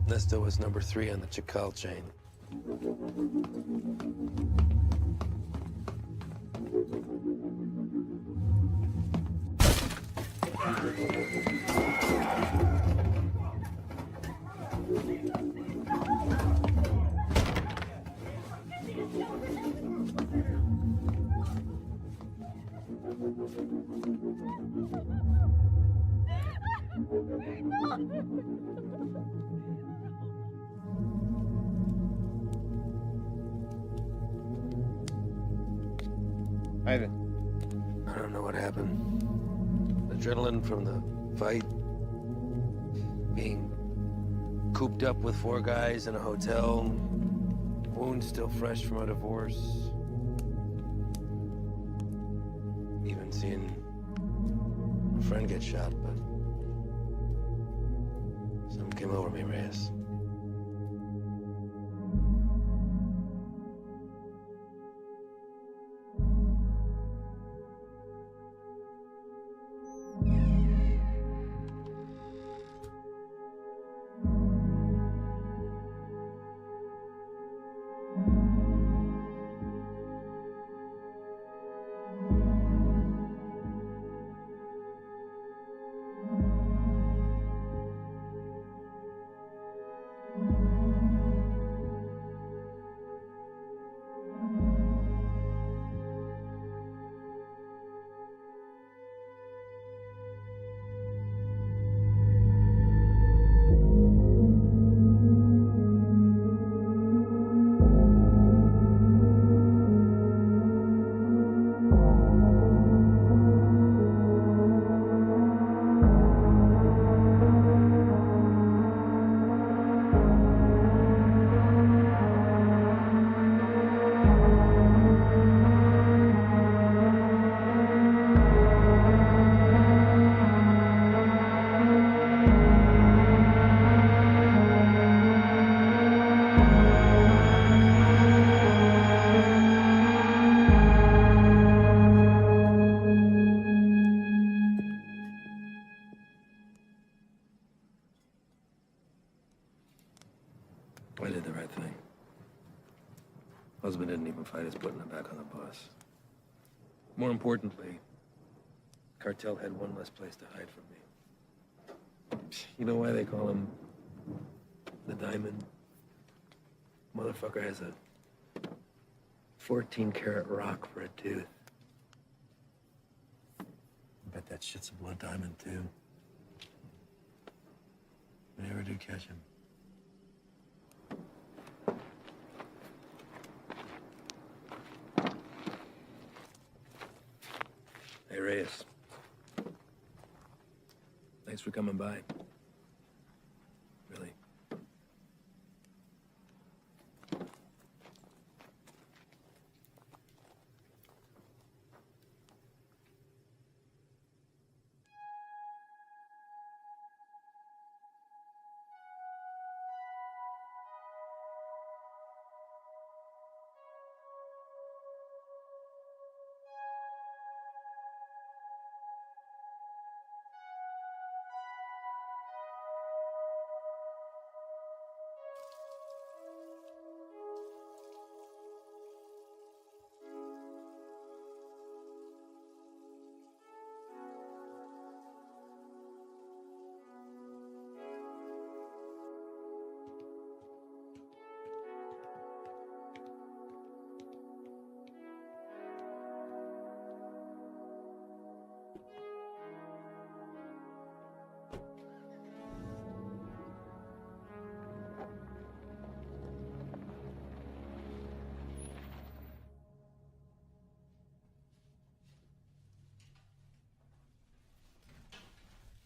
Nesto was number 3 on the Chacal chain. Ivan. I don't know what happened. Adrenaline from the fight. Being cooped up with 4 guys in a hotel. Wounds still fresh from a divorce. Even seeing a friend get shot, but something came over me, Reyes. I did the right thing. Husband didn't even fight us putting him back on the bus. More importantly, cartel had one less place to hide from me. You know why they call him the Diamond? Motherfucker has a 14-karat rock for a tooth. I bet that shit's a blood diamond, too. If I ever do catch him. Hey, Reyes. Thanks for coming by. Really.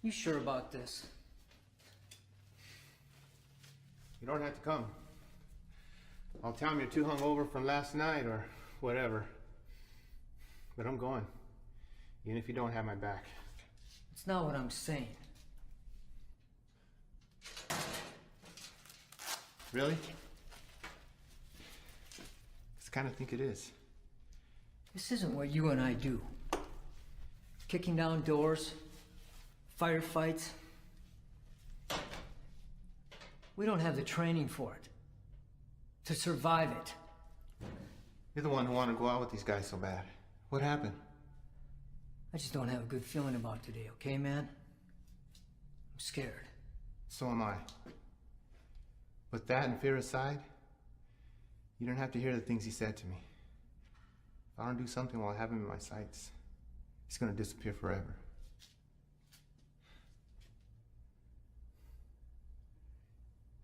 You sure about this? You don't have to come. I'll tell him you're too hungover from last night or whatever. But I'm going. Even if you don't have my back. It's not what I'm saying. Really? I kind of think it is. This isn't what you and I do. Kicking down doors, firefights, We don't have the training for it. To survive it. You're the one who wanted to go out with these guys so bad. What happened? I just don't have a good feeling about today, okay, man? I'm scared. So am I. But that and fear aside, you don't have to hear the things he said to me. If I don't do something while I have him in my sights, he's gonna disappear forever.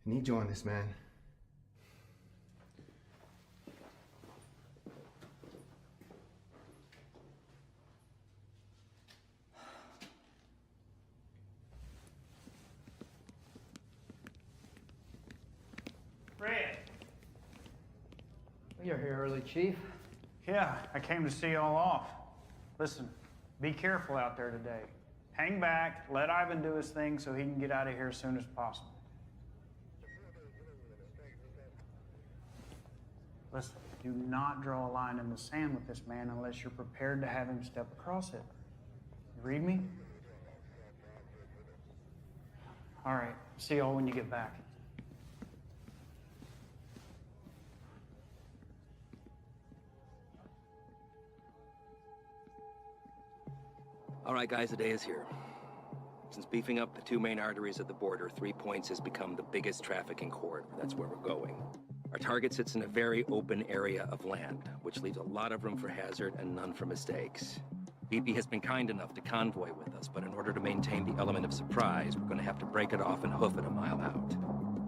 I need you on this, man. Fred. You're here early, Chief. Yeah, I came to see you all off. Listen, be careful out there today. Hang back, let Ivan do his thing so he can get out of here as soon as possible. Listen, do not draw a line in the sand with this man unless you're prepared to have him step across it. You read me? All right, see y'all when you get back. All right, guys, the day is here. Since beefing up the two main arteries of the border, 3 Points has become the biggest trafficking corridor. That's where we're going. Our target sits in a very open area of land, which leaves a lot of room for hazard and none for mistakes. BP has been kind enough to convoy with us, but in order to maintain the element of surprise, we're going to have to break it off and hoof it a mile out.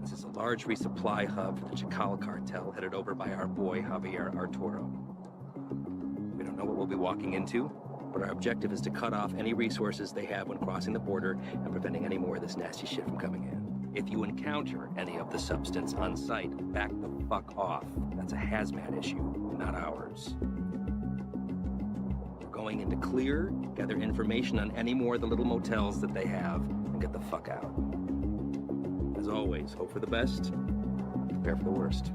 This is a large resupply hub for the Chacal cartel, headed over by our boy Javier Arturo. We don't know what we'll be walking into, but our objective is to cut off any resources they have when crossing the border and preventing any more of this nasty shit from coming in. If you encounter any of the substance on site, back the fuck off. That's a hazmat issue, not ours. We're going into clear, gather information on any more of the little motels that they have, and get the fuck out. As always, hope for the best, prepare for the worst.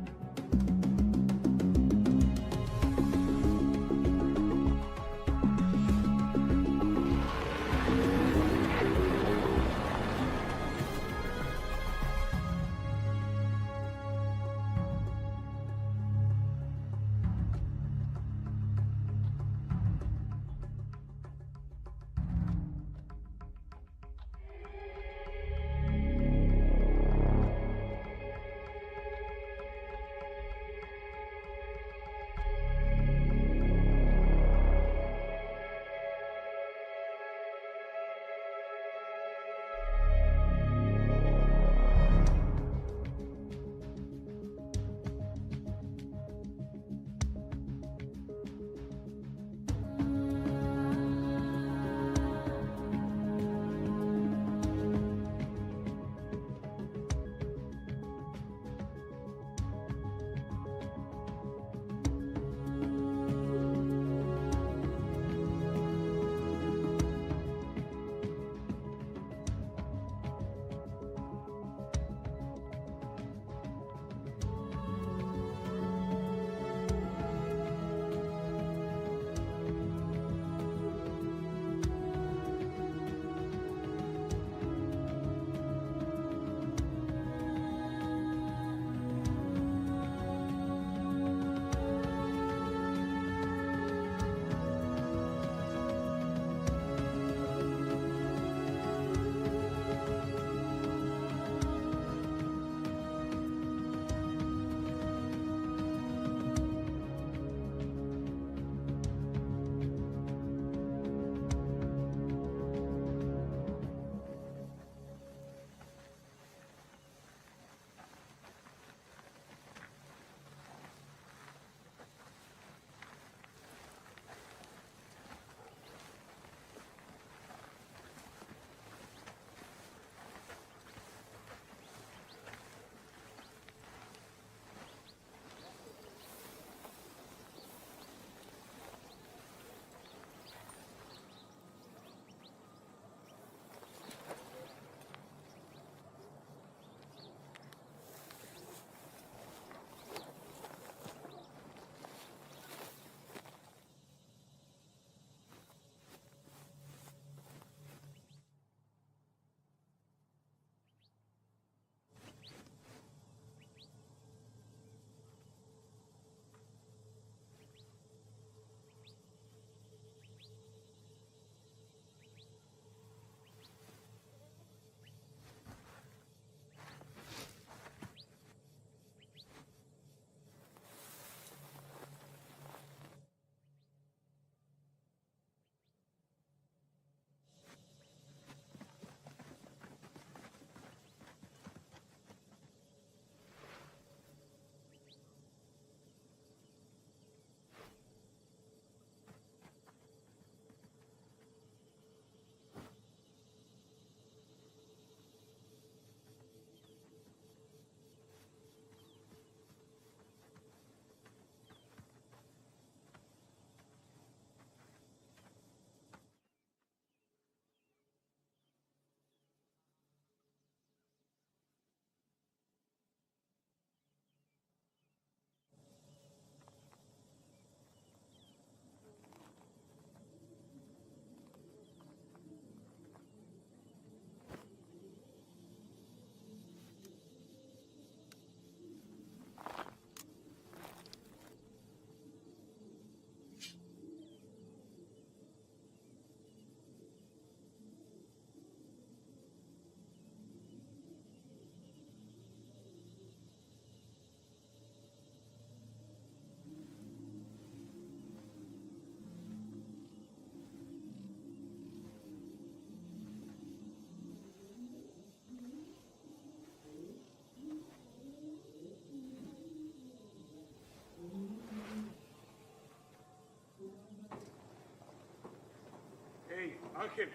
Ángel.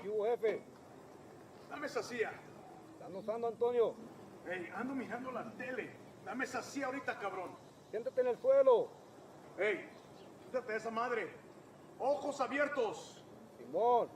¿Y hubo, jefe? Dame esa silla. ¿Están usando, Antonio? Hey, ando mirando la tele. Dame esa silla ahorita, cabrón. Siéntate en el suelo. Hey, quítate de esa madre. Ojos abiertos. Simón.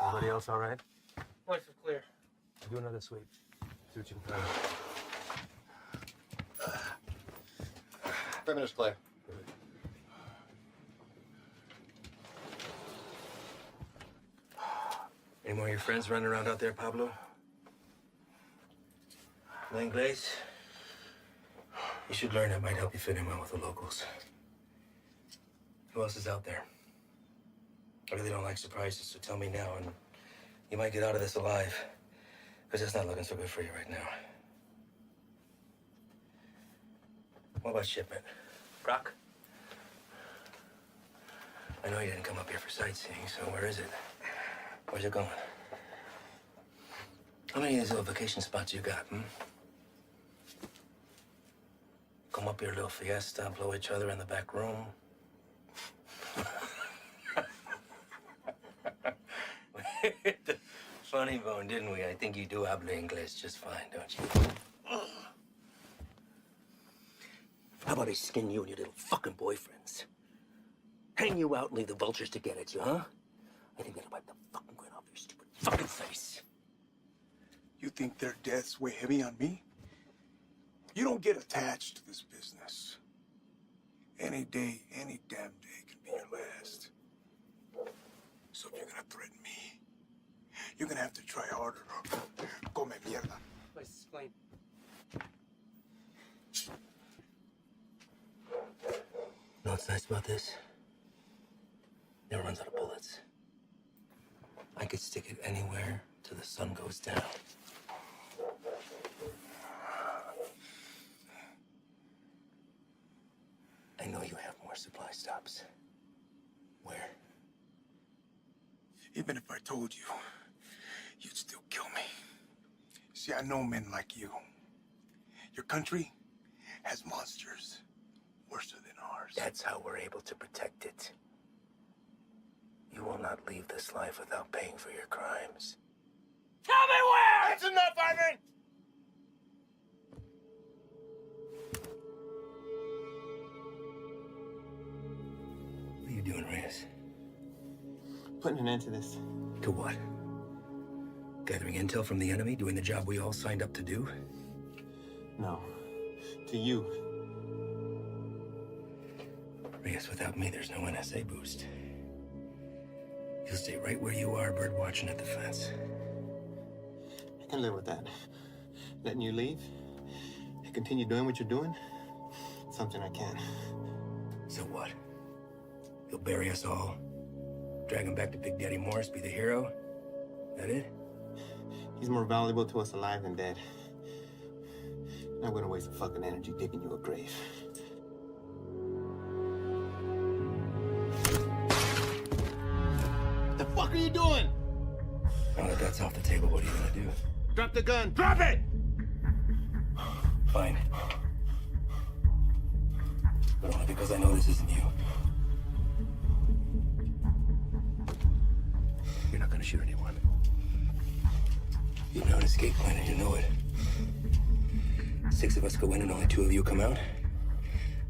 Everybody else all right? Lights are clear. Do another sweep. See what you can find. 5 minutes clear. Any more of your friends running around out there, Pablo? No Inglés? You should learn. It might help you fit in well with the locals. Who else is out there? I really don't like surprises, so tell me now, and you might get out of this alive. Because it's not looking so good for you right now. What about shipment? Brock? I know you didn't come up here for sightseeing, so where is it? Where's it going? How many of these little vacation spots you got, come up here, a little fiesta, blow each other in the back room. Funny bone, didn't we? I think you do habla English just fine, don't you? How about I skin you and your little fucking boyfriends? Hang you out and leave the vultures to get at you, huh? I think that'll wipe the fucking grin off your stupid fucking face. You think their deaths weigh heavy on me? You don't get attached to this business. Any day, any damn day can be your last. So if you're gonna threaten me, you're gonna have to try harder. Come mierda. Place is clean. You know what's nice about this? Never runs out of bullets. I could stick it anywhere till the sun goes down. I know you have more supply stops. Where? Even if I told you, you'd still kill me. See, I know men like you. Your country has monsters worse than ours. That's how we're able to protect it. You will not leave this life without paying for your crimes. Tell me where! That's enough, Ivan! What are you doing, Reyes? Putting an end to this. To what? Gathering intel from the enemy, doing the job we all signed up to do? No. To you. Reyes, without me, there's no NSA boost. You'll stay right where you are, bird watching at the fence. I can live with that. Letting you leave and continue doing what you're doing, something I can. So what? You'll bury us all? Drag him back to Big Daddy Morris, be the hero? That it? He's more valuable to us alive than dead. I'm not gonna waste the fucking energy digging you a grave. The fuck are you doing? Now that that's off the table, what are you gonna do? Drop the gun. Drop it! Fine. But only because I know this isn't you. You're not gonna shoot anyone. You know an escape plan and you know it. 6 of us go in and only 2 of you come out.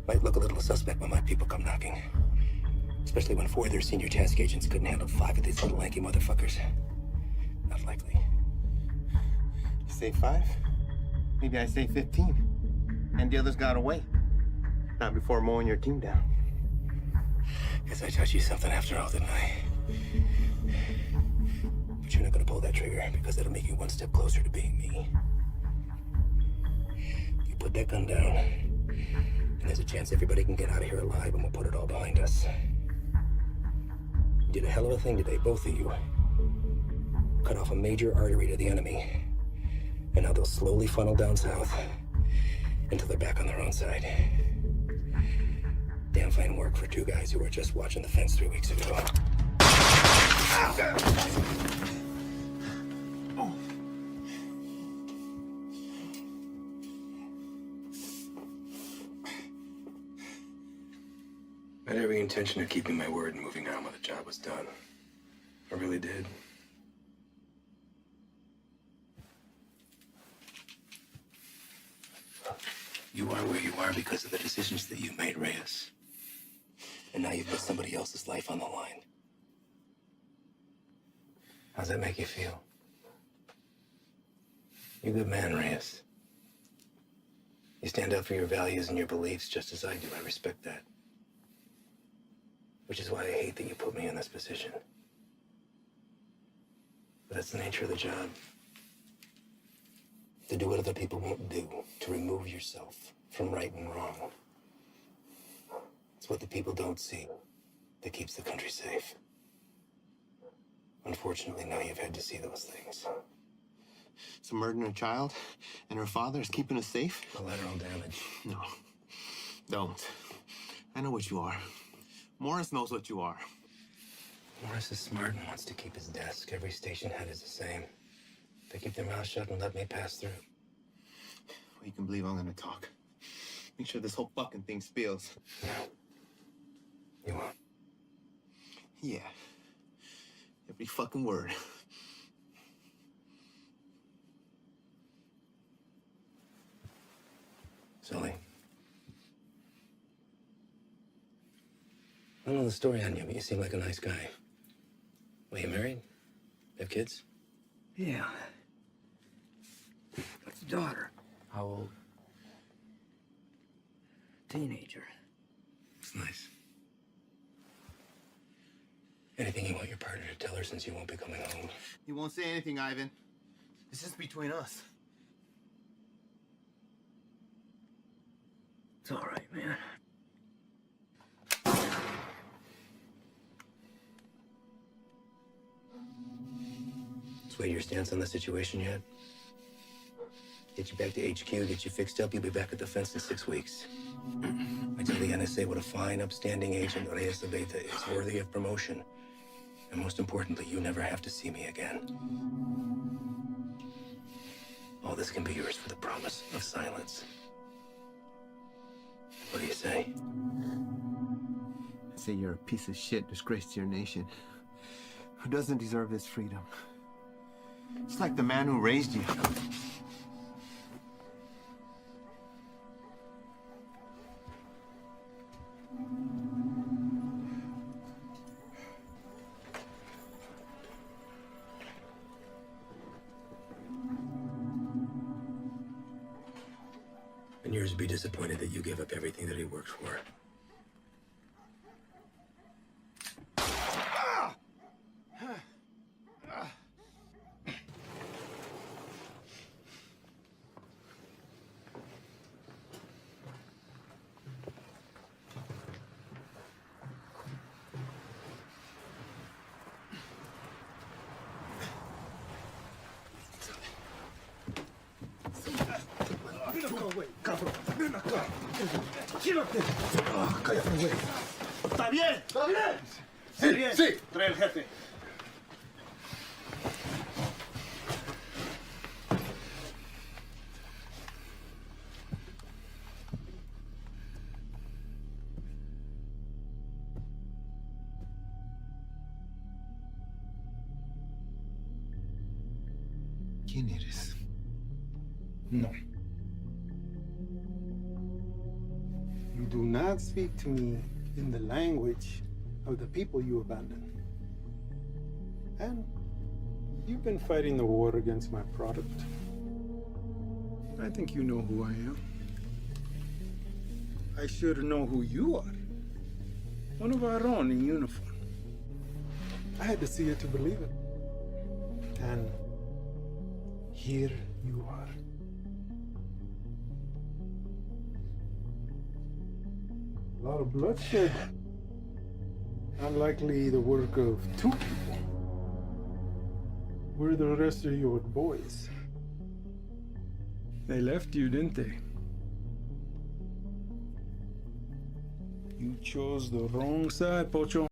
Might look a little suspect when my people come knocking. Especially when 4 of their senior task agents couldn't handle 5 of these little lanky motherfuckers. Not likely. You say 5? Maybe I say 15. And the others got away. Not before mowing your team down. Guess I taught you something after all, didn't I? But you're not gonna pull that trigger because that'll make you 1 step closer to being me. You put that gun down, and there's a chance everybody can get out of here alive, and we'll put it all behind us. You did a hell of a thing today, both of you. Cut off a major artery to the enemy, and now they'll slowly funnel down south until they're back on their own side. Damn fine work for 2 guys who were just watching the fence 3 weeks ago. I had every intention of keeping my word and moving on when the job was done. I really did. You are where you are because of the decisions that you made, Reyes. And now you've put somebody else's life on the line. How's that make you feel? You're a good man, Reyes. You stand up for your values and your beliefs just as I do. I respect that. Which is why I hate that you put me in this position. But that's the nature of the job. To do what other people won't do. To remove yourself from right and wrong. It's what the people don't see that keeps the country safe. Unfortunately, now you've had to see those things. So murdering a child and her father is keeping us safe? Collateral damage. No. Don't. I know what you are. Morris knows what you are. Morris is smart and wants to keep his desk. Every station head is the same. They keep their mouths shut and let me pass through. Well, you can believe I'm gonna talk. Make sure this whole fucking thing spills. You won't. Yeah. Every fucking word. Sully. I don't know the story on you, but you seem like a nice guy. Well, you married? Have kids? Yeah. Got a daughter. How old? Teenager. It's nice. Anything you want your partner to tell her since you won't be coming home? He won't say anything, Ivan. It's just between us. It's all right, man. Sway your stance on the situation yet? Get you back to HQ, get you fixed up, you'll be back at the fence in 6 weeks. I tell the NSA what a fine, upstanding agent Reyes Abeta is, worthy of promotion. And most importantly, you never have to see me again. All this can be yours for the promise of silence. What do you say? I say you're a piece of shit, disgrace to your nation. Who doesn't deserve his freedom? It's like the man who raised you. And yours would be disappointed that you gave up everything that he worked for. Ven acá, güey, cabrón. Ven acá. Quítate. Cállate, güey. ¿Está bien? ¿Está bien? Sí, bien. Sí. Trae el jefe. ¿Quién eres? No. You do not speak to me in the language of the people you abandoned. And you've been fighting the war against my product. I think you know who I am. I should know who you are. One of our own in uniform. I had to see it to believe it. And here you are. A lot of bloodshed. Unlikely the work of two people. Where are the rest of your boys? They left you, didn't they? You chose the wrong side, Pocho.